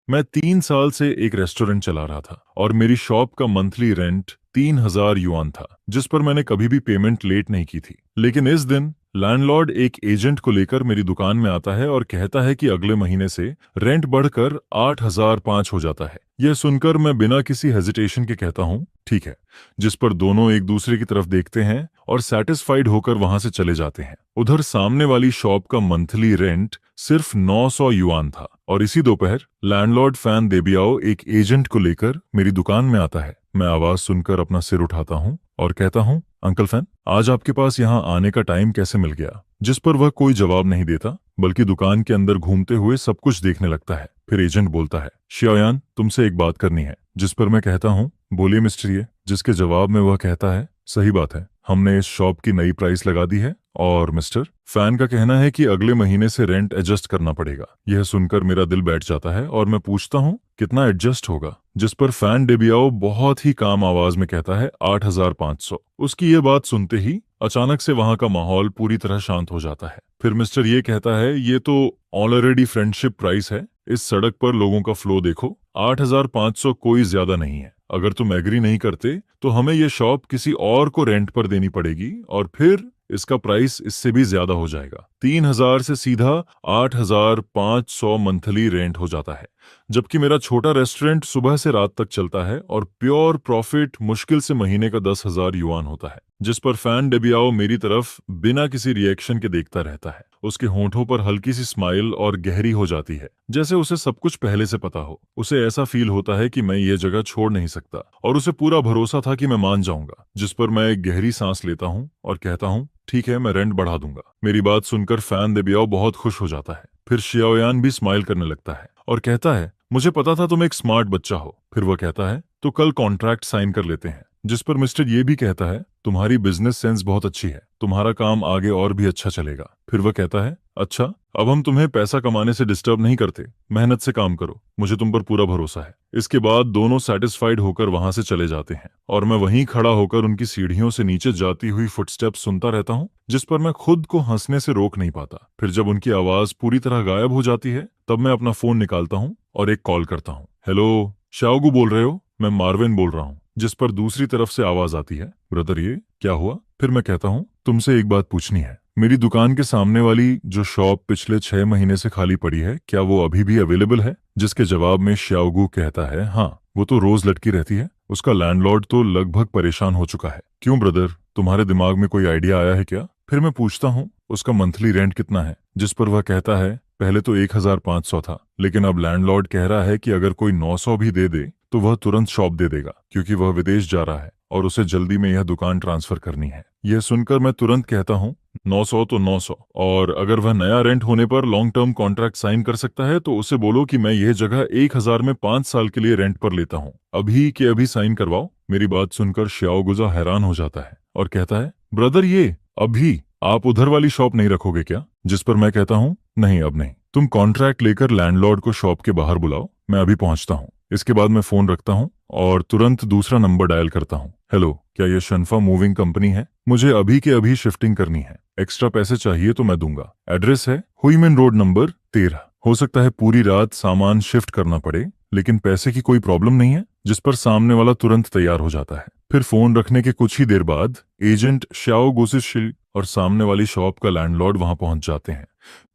मैं 3 साल से एक रेस्टोरेंट चला रहा था और मेरी शॉप का मंथली रेंट 3,000 युआन था, जिस पर मैंने कभी भी पेमेंट लेट नहीं की थी। लेकिन इस दिन लैंडलॉर्ड एक एजेंट को लेकर मेरी दुकान में आता है और कहता है कि अगले महीने से रेंट बढ़कर 8,005 हो जाता है। यह सुनकर मैं बिना किसी हेजिटेशन के कहता हूँ ठीक है, जिस पर दोनों एक दूसरे की तरफ देखते हैं और सेटिस्फाइड होकर वहां से चले जाते हैं। उधर सामने वाली शॉप का मंथली रेंट सिर्फ 900 युआन था और इसी दोपहर लैंडलॉर्ड फैन देबियाओ एक एजेंट को लेकर मेरी दुकान में आता है। मैं आवाज सुनकर अपना सिर उठाता हूँ और कहता हूँ, अंकल फैन, आज आपके पास यहाँ आने का टाइम कैसे मिल गया? जिस पर वह कोई जवाब नहीं देता, बल्कि दुकान के अंदर घूमते हुए सब कुछ देखने लगता है। फिर एजेंट बोलता है, शियायान, तुमसे एक बात करनी है। जिस पर मैं कहता हूँ, बोलिए मिस्टर ये। जिसके जवाब में वह कहता है, सही बात है, हमने इस शॉप की नई प्राइस लगा दी है और मिस्टर फैन का कहना है कि अगले महीने से रेंट एडजस्ट करना पड़ेगा। यह सुनकर मेरा दिल बैठ जाता है और मैं पूछता हूँ, कितना एडजस्ट होगा? जिस पर फैन डेबियाओ बहुत ही काम आवाज में कहता है, 8,500। उसकी ये बात सुनते ही अचानक से वहां का माहौल पूरी तरह शांत हो जाता है। फिर मिस्टर ये कहता है, ये तो ऑलरेडी फ्रेंडशिप प्राइस है। इस सड़क पर लोगों का फ्लो देखो, 8,500 कोई ज्यादा नहीं है। अगर तुम एग्री नहीं करते तो हमें ये शॉप किसी और को रेंट पर देनी पड़ेगी और फिर इसका प्राइस इससे भी ज्यादा हो जाएगा। 3,000 से सीधा 8,500 मंथली रेंट हो जाता है। जबकि मेरा छोटा रेस्टोरेंट सुबह से रात तक चलता है और प्योर प्रॉफिट मुश्किल से महीने का 10,000 युआन होता है। जिस पर फैन डेबियाओ मेरी तरफ बिना किसी रिएक्शन के देखता रहता है। उसके होंठों पर हल्की सी स्माइल और गहरी हो जाती है, जैसे उसे सब कुछ पहले से पता हो। उसे ऐसा फील होता है कि मैं ये जगह छोड़ नहीं सकता और उसे पूरा भरोसा था कि मैं मान जाऊंगा। जिस पर मैं एक गहरी सांस लेता हूँ और कहता हूँ, ठीक है, मैं रेंट बढ़ा दूंगा। मेरी बात सुनकर फैन देबियाओ बहुत खुश हो जाता है। फिर शियाओयान भी स्माइल करने लगता है और कहता है, मुझे पता था तुम एक स्मार्ट बच्चा हो। फिर वह कहता है, तो कल कॉन्ट्रैक्ट साइन कर लेते हैं। जिस पर मिस्टर ये भी कहता है, तुम्हारी बिजनेस सेंस बहुत अच्छी है, तुम्हारा काम आगे और भी अच्छा चलेगा। फिर वह कहता है, अच्छा, अब हम तुम्हें पैसा कमाने से डिस्टर्ब नहीं करते, मेहनत से काम करो, मुझे तुम पर पूरा भरोसा है। इसके बाद दोनों सेटिस्फाइड होकर वहां से चले जाते हैं और मैं वहीं खड़ा होकर उनकी सीढ़ियों से नीचे जाती हुई फुटस्टेप्स सुनता रहता हूँ, जिस पर मैं खुद को हंसने से रोक नहीं पाता। फिर जब उनकी आवाज पूरी तरह गायब हो जाती है, तब मैं अपना फोन निकालता हूँ और एक कॉल करता हूँ। हेलो, शाओगू बोल रहे हो? मैं मार्विन बोल रहा हूँ। जिस पर दूसरी तरफ से आवाज आती है, ब्रदर ये क्या हुआ? फिर मैं कहता हूँ, तुमसे एक बात पूछनी है। मेरी दुकान के सामने वाली जो शॉप पिछले 6 महीने से खाली पड़ी है, क्या वो अभी भी अवेलेबल है? जिसके जवाब में श्याओगू कहता है, हाँ, वो तो रोज लटकी रहती है। उसका लैंडलॉर्ड तो लगभग परेशान हो चुका है। क्यों ब्रदर, तुम्हारे दिमाग में कोई आइडिया आया है क्या? फिर मैं पूछता हूँ, उसका मंथली रेंट कितना है? जिस पर वह कहता है, पहले तो 1,500 था, लेकिन अब लैंडलॉर्ड कह रहा है कि अगर कोई 900 भी दे दे तो वह तुरंत शॉप दे देगा, क्योंकि वह विदेश जा रहा है और उसे जल्दी में यह दुकान ट्रांसफर करनी है। यह सुनकर मैं तुरंत कहता हूँ, 900 तो 900, और अगर वह नया रेंट होने पर लॉन्ग टर्म कॉन्ट्रैक्ट साइन कर सकता है तो उसे बोलो कि मैं यह जगह 1,000 में 5 साल के लिए रेंट पर लेता हूँ। अभी के अभी साइन करवाओ। मेरी बात सुनकर श्याओ गुजा हैरान हो जाता है और कहता है, ब्रदर ये अभी आप उधर वाली शॉप नहीं रखोगे क्या? जिस पर मैं कहता हूँ, नहीं, अब नहीं। तुम कॉन्ट्रैक्ट लेकर लैंडलॉर्ड को शॉप के बाहर बुलाओ, मैं अभी पहुंचता हूँ। इसके बाद मैं फोन रखता हूँ और तुरंत दूसरा नंबर डायल करता हूँ। हेलो, क्या ये शनफा मूविंग कंपनी है? मुझे अभी के अभी शिफ्टिंग करनी है, एक्स्ट्रा पैसे चाहिए तो मैं दूंगा। एड्रेस है हुईमेन रोड नंबर 13। हो सकता है पूरी रात सामान शिफ्ट करना पड़े, लेकिन पैसे की कोई प्रॉब्लम नहीं है। जिस पर सामने वाला तुरंत तैयार हो जाता है। फिर फोन रखने के कुछ ही देर बाद एजेंट श्याओ गोसिशिल और सामने वाली शॉप का लैंडलॉर्ड वहां पहुंच जाते हैं।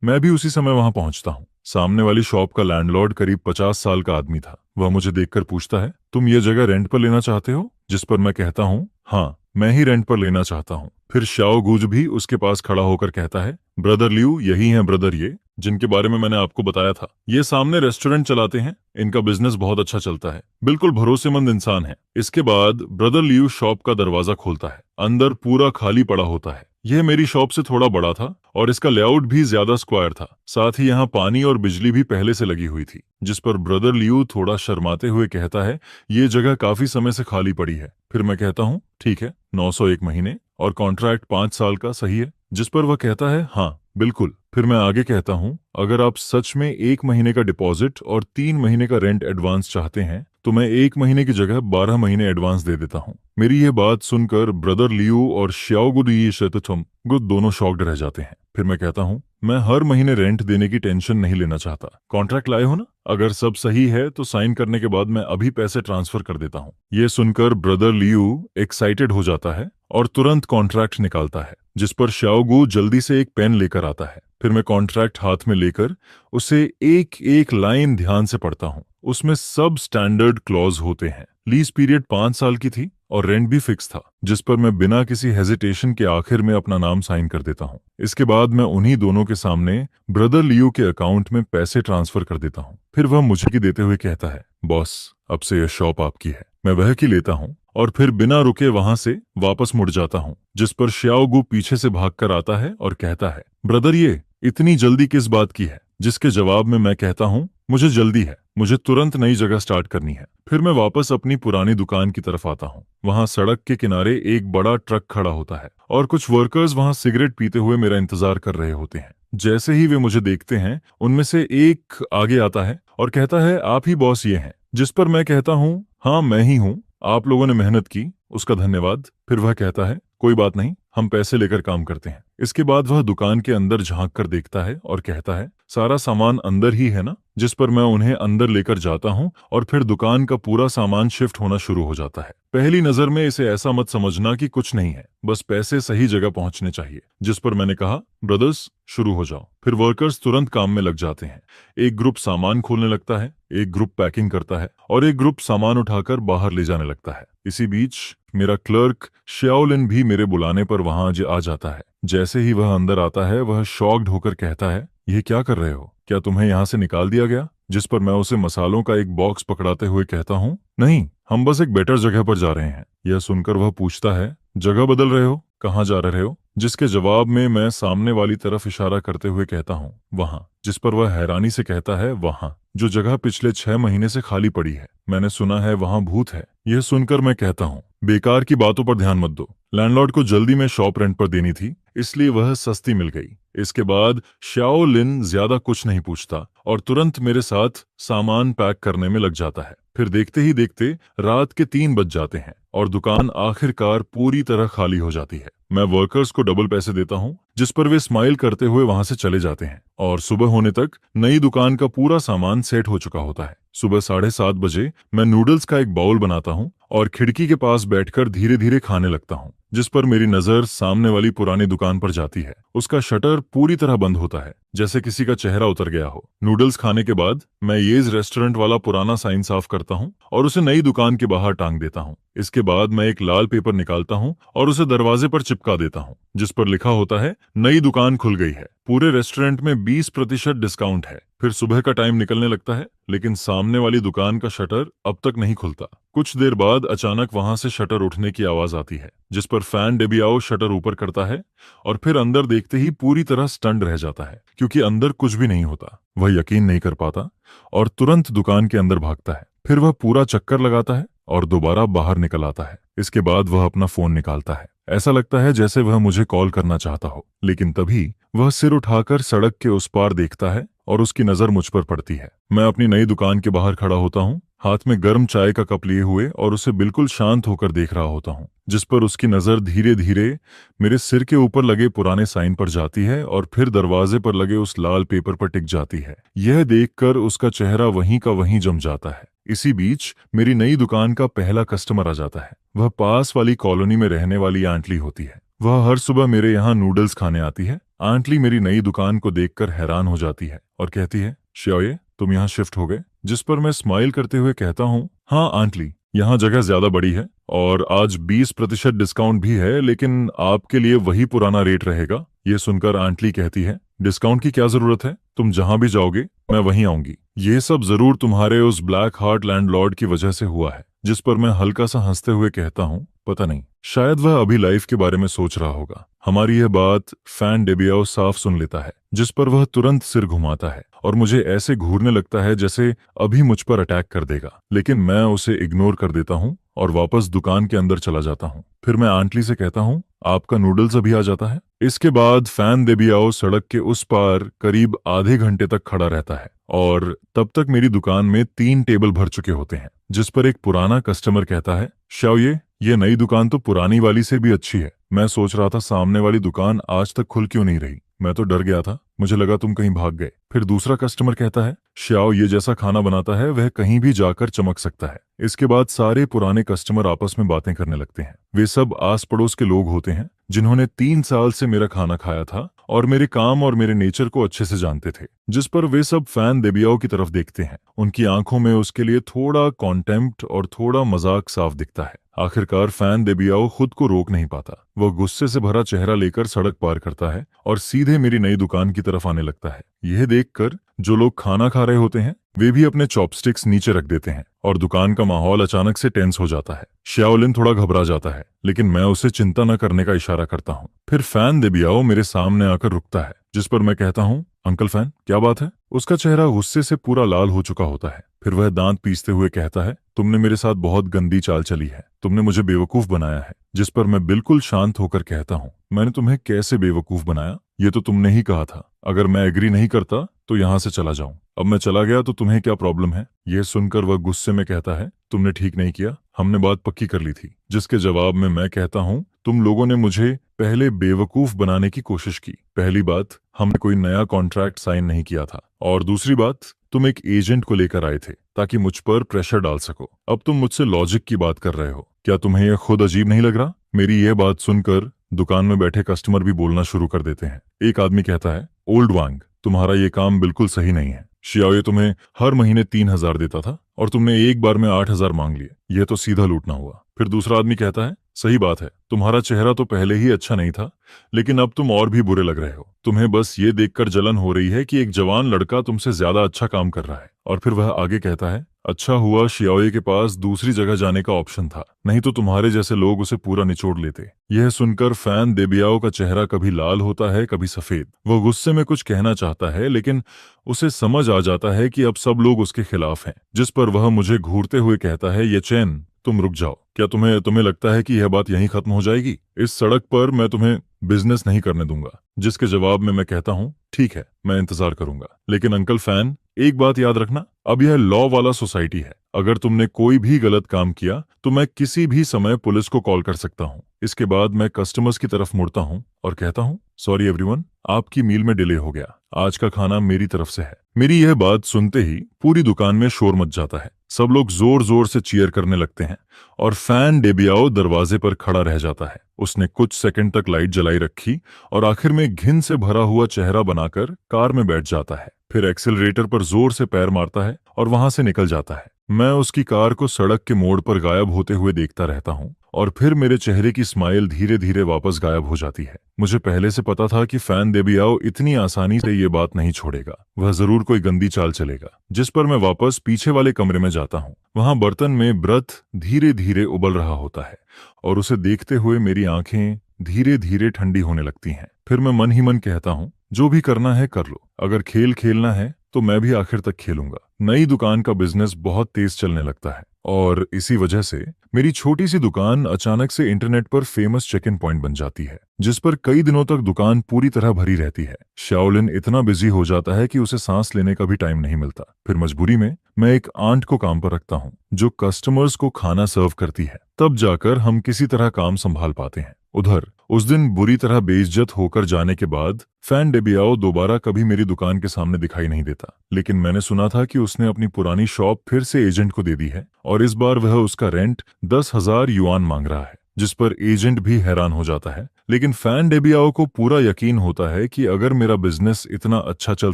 मैं भी उसी समय वहां पहुंचता हूँ। सामने वाली शॉप का लैंडलॉर्ड करीब 50 साल का आदमी था। वह मुझे देखकर पूछता है, तुम ये जगह रेंट पर लेना चाहते हो? जिस पर मैं कहता हूँ, हाँ, मैं ही रेंट पर लेना चाहता हूँ। फिर श्याओ गुज भी उसके पास खड़ा होकर कहता है, ब्रदर लियू यही है ब्रदर, ये जिनके बारे में मैंने आपको बताया था। ये सामने रेस्टोरेंट चलाते हैं, इनका बिजनेस बहुत अच्छा चलता है, बिल्कुल भरोसेमंद इंसान है। इसके बाद ब्रदर लियू शॉप का दरवाजा खोलता है। अंदर पूरा खाली पड़ा होता है। यह मेरी शॉप से थोड़ा बड़ा था और इसका लेआउट भी ज्यादा स्क्वायर था। साथ ही यहाँ पानी और बिजली भी पहले से लगी हुई थी। जिस पर ब्रदर लियू थोड़ा शर्माते हुए कहता है, ये जगह काफी समय से खाली पड़ी है। फिर मैं कहता हूँ, ठीक है, 900 एक महीने और कॉन्ट्रैक्ट 5 साल का, सही है? जिस पर वह कहता है, हाँ बिल्कुल। फिर मैं आगे कहता हूँ, अगर आप सच में 1 महीने का डिपॉजिट और 3 महीने का रेंट एडवांस चाहते हैं तो मैं 1 महीने की जगह 12 महीने एडवांस दे देता हूँ। मेरी ये बात सुनकर ब्रदर लियू और श्याओगु दी शेतुथम दोनों शॉक्ड रह जाते हैं। फिर मैं कहता हूँ, मैं हर महीने रेंट देने की टेंशन नहीं लेना चाहता। कॉन्ट्रैक्ट लाए हो ना? अगर सब सही है तो साइन करने के बाद मैं अभी पैसे ट्रांसफर कर देता हूँ। ये सुनकर ब्रदर लियू एक्साइटेड हो जाता है और तुरंत कॉन्ट्रैक्ट निकालता है, जिस पर श्याओगु जल्दी से एक पेन लेकर आता है। फिर मैं कॉन्ट्रैक्ट हाथ में लेकर उसे एक एक लाइन ध्यान से पढ़ता हूँ। उसमें सब स्टैंडर्ड क्लॉज होते हैं। लीज पीरियड 5 साल की थी और रेंट भी फिक्स था, जिस पर मैं बिना किसी हेजिटेशन के आखिर में अपना नाम साइन कर देता हूँ। इसके बाद मैं उन्हीं दोनों के सामने ब्रदर लियो के अकाउंट में पैसे ट्रांसफर कर देता हूँ। फिर वह मुझे की देते हुए कहता है, बॉस, अब से यह शॉप आपकी है। मैं वह की लेता हूँ और फिर बिना रुके वहां से वापस मुड़ जाता हूँ, जिस पर श्याओगु पीछे से भागकर आता है और कहता है, ब्रदर, ये इतनी जल्दी किस बात की है? जिसके जवाब में मैं कहता हूँ, मुझे जल्दी है, मुझे तुरंत नई जगह स्टार्ट करनी है। फिर मैं वापस अपनी पुरानी दुकान की तरफ आता हूँ। वहाँ सड़क के किनारे एक बड़ा ट्रक खड़ा होता है और कुछ वर्कर्स वहाँ सिगरेट पीते हुए मेरा इंतजार कर रहे होते हैं। जैसे ही वे मुझे देखते हैं, उनमें से एक आगे आता है और कहता है, आप ही बॉस ये हैं? जिस पर मैं कहता हूँ, हाँ मैं ही हूँ, आप लोगों ने मेहनत की, उसका धन्यवाद। फिर वह कहता है, कोई बात नहीं, हम पैसे लेकर काम करते हैं। इसके बाद वह दुकान के अंदर झांक कर देखता है और कहता है, सारा सामान अंदर ही है ना? जिस पर मैं उन्हें अंदर लेकर जाता हूं और फिर दुकान का पूरा सामान शिफ्ट होना शुरू हो जाता है। पहली नजर में इसे ऐसा मत समझना कि कुछ नहीं है, बस पैसे सही जगह पहुंचने चाहिए। जिस पर मैंने कहा, ब्रदर्स, शुरू हो जाओ। फिर वर्कर्स तुरंत काम में लग जाते हैं। एक ग्रुप सामान खोलने लगता है, एक ग्रुप पैकिंग करता है और एक ग्रुप सामान उठाकर बाहर ले जाने लगता है। इसी बीच मेरा क्लर्क श्याओलिन भी मेरे बुलाने पर वहां आ जाता है। जैसे ही वह अंदर आता है, वह शॉक्ड होकर कहता है, यह क्या कर रहे हो? क्या तुम्हें यहाँ से निकाल दिया गया? जिस पर मैं उसे मसालों का एक बॉक्स पकड़ाते हुए कहता हूँ, नहीं, हम बस एक बेटर जगह पर जा रहे हैं। यह सुनकर वह पूछता है, जगह बदल रहे हो? कहाँ जा रहे हो? जिसके जवाब में मैं सामने वाली तरफ इशारा करते हुए कहता हूँ, वहां। जिस पर वह हैरानी से कहता है, वहां जो जगह पिछले 6 महीने से खाली पड़ी है। मैंने सुना है वहां भूत है। यह सुनकर मैं कहता हूँ, बेकार की बातों पर ध्यान मत दो। लैंडलॉर्ड को जल्दी में शॉप रेंट पर देनी थी, इसलिए वह सस्ती मिल गई। इसके बाद श्याओ लिन ज्यादा कुछ नहीं पूछता और तुरंत मेरे साथ सामान पैक करने में लग जाता है। फिर देखते ही देखते रात के 3 बज जाते हैं और दुकान आखिरकार पूरी तरह खाली हो जाती है। मैं वर्कर्स को डबल पैसे देता हूँ, जिस पर वे स्माइल करते हुए वहां से चले जाते हैं और सुबह होने तक नई दुकान का पूरा सामान सेट हो चुका होता है। सुबह 7:30 बजे मैं नूडल्स का एक बाउल बनाता हूँ और खिड़की के पास बैठकर धीरे धीरे खाने लगता हूँ। जिस पर मेरी नजर सामने वाली पुरानी दुकान पर जाती है। उसका शटर पूरी तरह बंद होता है, जैसे किसी का चेहरा उतर गया हो। नूडल्स खाने के बाद मैं येज रेस्टोरेंट वाला पुराना साइन साफ करता हूँ और उसे नई दुकान के बाहर टांग देता हूँ। इसके बाद मैं एक लाल पेपर निकालता हूँ और उसे दरवाजे पर चिपका देता हूँ, जिस पर लिखा होता है, नई दुकान खुल गई है, पूरे रेस्टोरेंट में 20% डिस्काउंट है। फिर सुबह का टाइम निकलने लगता है, लेकिन सामने वाली दुकान का शटर अब तक नहीं खुलता। कुछ देर बाद अचानक वहां से शटर उठने की आवाज आती है, जिस पर फैन डेबियाओ शटर ऊपर करता है और फिर अंदर देखते ही पूरी तरह स्टंड रह जाता है, क्योंकि अंदर कुछ भी नहीं होता। वह यकीन नहीं कर पाता और तुरंत दुकान के अंदर भागता है। फिर वह पूरा चक्कर लगाता है और दोबारा बाहर निकल आता है। इसके बाद वह अपना फोन निकालता है। ऐसा लगता है जैसे वह मुझे कॉल करना चाहता हो, लेकिन तभी वह सिर उठाकर सड़क के उस पार देखता है और उसकी नजर मुझ पर पड़ती है। मैं अपनी नई दुकान के बाहर खड़ा होता हूँ, हाथ में गर्म चाय का कप लिए हुए, और उसे बिल्कुल शांत होकर देख रहा होता हूँ। जिस पर उसकी नजर धीरे धीरे मेरे सिर के ऊपर लगे पुराने साइन पर जाती है और फिर दरवाजे पर लगे उस लाल पेपर पर टिक जाती है। यह देखकर उसका चेहरा वहीं का वहीं जम जाता है। इसी बीच मेरी नई दुकान का पहला कस्टमर आ जाता है। वह पास वाली कॉलोनी में रहने वाली आंटली होती है। वह हर सुबह मेरे यहाँ नूडल्स खाने आती है। आंटली मेरी नई दुकान को देखकर हैरान हो जाती है और कहती है, श्योये, तुम यहाँ शिफ्ट हो गए? जिस पर मैं स्माइल करते हुए कहता हूँ, हाँ आंटली, यहाँ जगह ज्यादा बड़ी है और आज 20% डिस्काउंट भी है, लेकिन आपके लिए वही पुराना रेट रहेगा। ये सुनकर आंटली कहती है, डिस्काउंट की क्या जरूरत है? तुम जहां भी जाओगे मैं वहीं आऊंगी। ये सब जरूर तुम्हारे उस ब्लैक हार्ट लैंडलॉर्ड की वजह से हुआ है। जिस पर मैं हल्का सा हंसते हुए कहता हूँ, पता नहीं, शायद वह अभी लाइफ के बारे में सोच रहा होगा। हमारी यह बात फैन डेबियाओ साफ सुन लेता है, जिस पर वह तुरंत सिर घुमाता है और मुझे ऐसे घूरने लगता है जैसे अभी मुझ पर अटैक कर देगा, लेकिन मैं उसे इग्नोर कर देता हूँ और वापस दुकान के अंदर चला जाता हूँ। फिर मैं आंटली से कहता हूँ, आपका नूडल्स अभी आ जाता है। इसके बाद फैन देबियाओ सड़क के उस पार करीब आधे घंटे तक खड़ा रहता है और तब तक मेरी दुकान में 3 टेबल भर चुके होते हैं, जिस पर एक पुराना कस्टमर कहता है, शाओये, ये नई दुकान तो पुरानी वाली से भी अच्छी है। मैं सोच रहा था सामने वाली दुकान आज तक खुल क्यों नहीं रही। मैं तो डर गया था, मुझे लगा तुम कहीं भाग गए। फिर दूसरा कस्टमर कहता है, श्याओ ये जैसा खाना बनाता है वह कहीं भी जाकर चमक सकता है। इसके बाद सारे पुराने कस्टमर आपस में बातें करने लगते हैं। वे सब आस पड़ोस के लोग होते हैं जिन्होंने 3 साल से मेरा खाना खाया था और मेरे काम और मेरे नेचर को अच्छे से जानते थे, जिस पर वे सब फैन देबियाओ की तरफ देखते हैं। उनकी आंखों में उसके लिए थोड़ा कॉन्टेम्प्ट और थोड़ा मजाक साफ दिखता है। आखिरकार फैन देबियाओ खुद को रोक नहीं पाता। वह गुस्से से भरा चेहरा लेकर सड़क पार करता है और सीधे मेरी नई दुकान की तरफ आने लगता है। यह देखकर जो लोग खाना खा रहे होते हैं वे भी अपने चॉपस्टिक्स नीचे रख देते हैं और दुकान का माहौल अचानक से टेंस हो जाता है। शाओलिन थोड़ा घबरा जाता है, लेकिन मैं उसे चिंता न करने का इशारा करता हूँ। फिर फैन देबियाओ मेरे सामने आकर रुकता है, जिस पर मैं कहता हूँ, अंकल फैन, क्या बात है? उसका चेहरा गुस्से से पूरा लाल हो चुका होता है। फिर वह दांत पीसते हुए कहता है, तुमने मेरे साथ बहुत गंदी चाल चली है, तुमने मुझे बेवकूफ बनाया है। जिस पर मैं बिल्कुल शांत होकर कहता हूँ, मैंने तुम्हें कैसे बेवकूफ बनाया? ये तो तुमने ही कहा था, अगर मैं एग्री नहीं करता तो यहाँ से चला जाऊं। अब मैं चला गया तो तुम्हें क्या प्रॉब्लम है? यह सुनकर वह गुस्से में कहता है, तुमने ठीक नहीं किया, हमने बात पक्की कर ली थी। जिसके जवाब में मैं कहता हूँ, तुम लोगों ने मुझे पहले बेवकूफ बनाने की कोशिश की। पहली बात, हमने कोई नया कॉन्ट्रैक्ट साइन नहीं किया था, और दूसरी बात, तुम एक एजेंट को लेकर आए थे ताकि मुझ पर प्रेशर डाल सको। अब तुम मुझसे लॉजिक की बात कर रहे हो, क्या तुम्हें यह खुद अजीब नहीं लग रहा? मेरी यह बात सुनकर दुकान में बैठे कस्टमर भी बोलना शुरू कर देते हैं। एक आदमी कहता है, ओल्ड वांग, तुम्हारा ये काम बिल्कुल सही नहीं है। शियाओ तुम्हें हर महीने 3,000 देता था और तुमने एक बार में 8,000 मांग लिए, यह तो सीधा लूटना हुआ। फिर दूसरा आदमी कहता है, सही बात है, तुम्हारा चेहरा तो पहले ही अच्छा नहीं था, लेकिन अब तुम और भी बुरे लग रहे हो। तुम्हें बस ये देखकर जलन हो रही है कि एक जवान लड़का तुमसे ज्यादा अच्छा काम कर रहा है। और फिर वह आगे कहता है, अच्छा हुआ शियाओ के पास दूसरी जगह जाने का ऑप्शन था, नहीं तो तुम्हारे जैसे लोग उसे पूरा निचोड़ लेते। यह सुनकर फैन देबियाओ का चेहरा कभी लाल होता है, कभी सफेद। वह गुस्से में कुछ कहना चाहता है, लेकिन उसे समझ आ जाता है कि अब सब लोग उसके खिलाफ हैं। जिस पर वह मुझे घूरते हुए कहता है, ये चैन, तुम रुक जाओ। क्या तुम्हें लगता है कि यह बात यहीं खत्म हो जाएगी? इस सड़क पर मैं तुम्हें बिजनेस नहीं करने दूंगा। जिसके जवाब में मैं कहता हूँ, ठीक है, मैं इंतजार करूंगा, लेकिन अंकल फैन, एक बात याद रखना, अब यह लॉ वाला सोसाइटी है। अगर तुमने कोई भी गलत काम किया तो मैं किसी भी समय पुलिस को कॉल कर सकता हूँ। इसके बाद मैं कस्टमर्स की तरफ मुड़ता हूँ और कहता हूँ, सॉरी एवरीवन, आपकी मील में डिले हो गया, आज का खाना मेरी तरफ से है। मेरी यह बात सुनते ही पूरी दुकान में शोर मच जाता है। सब लोग जोर जोर से चीयर करने लगते हैं और फैन देबियाओ दरवाजे पर खड़ा रह जाता है। उसने कुछ सेकंड तक लाइट जलाई रखी और आखिर में घिन से भरा हुआ चेहरा बनाकर कार में बैठ जाता है। फिर एक्सीलरेटर पर जोर से पैर मारता है और वहां से निकल जाता है। मैं उसकी कार को सड़क के मोड़ पर गायब होते हुए देखता रहता हूँ और फिर मेरे चेहरे की स्माइल धीरे धीरे वापस गायब हो जाती है। मुझे पहले से पता था कि फैन देबियाओ इतनी आसानी से ये बात नहीं छोड़ेगा, वह जरूर कोई गंदी चाल चलेगा। जिस पर मैं वापस पीछे वाले कमरे में जाता हूँ। वहां बर्तन में ब्रत धीरे धीरे उबल रहा होता है और उसे देखते हुए मेरी आंखें धीरे धीरे ठंडी होने लगती हैं। फिर मैं मन ही मन कहता हूँ, जो भी करना है कर लो, अगर खेल खेलना है तो मैं भी आखिर तक खेलूंगा। नई दुकान का बिजनेस बहुत तेज चलने लगता है और इसी वजह से मेरी छोटी सी दुकान अचानक से इंटरनेट पर फेमस चेक इन पॉइंट बन जाती है, जिस पर कई दिनों तक दुकान पूरी तरह भरी रहती है। शाओलिन इतना बिजी हो जाता है कि उसे सांस लेने का भी टाइम नहीं मिलता। फिर मजबूरी में मैं एक आंट को काम पर रखता हूँ जो कस्टमर्स को खाना सर्व करती है। तब जाकर हम किसी तरह काम संभाल पाते हैं। उधर उस दिन बुरी तरह बेइज्जत होकर जाने के बाद फैन देबियाओ दोबारा कभी मेरी दुकान के सामने दिखाई नहीं देता, लेकिन मैंने सुना था कि उसने अपनी पुरानी शॉप फिर से एजेंट को दे दी है और इस बार वह उसका रेंट 10,000 युआन मांग रहा है, जिस पर एजेंट भी हैरान हो जाता है। लेकिन फैन देबियाओ को पूरा यकीन होता है कि अगर मेरा बिजनेस इतना अच्छा चल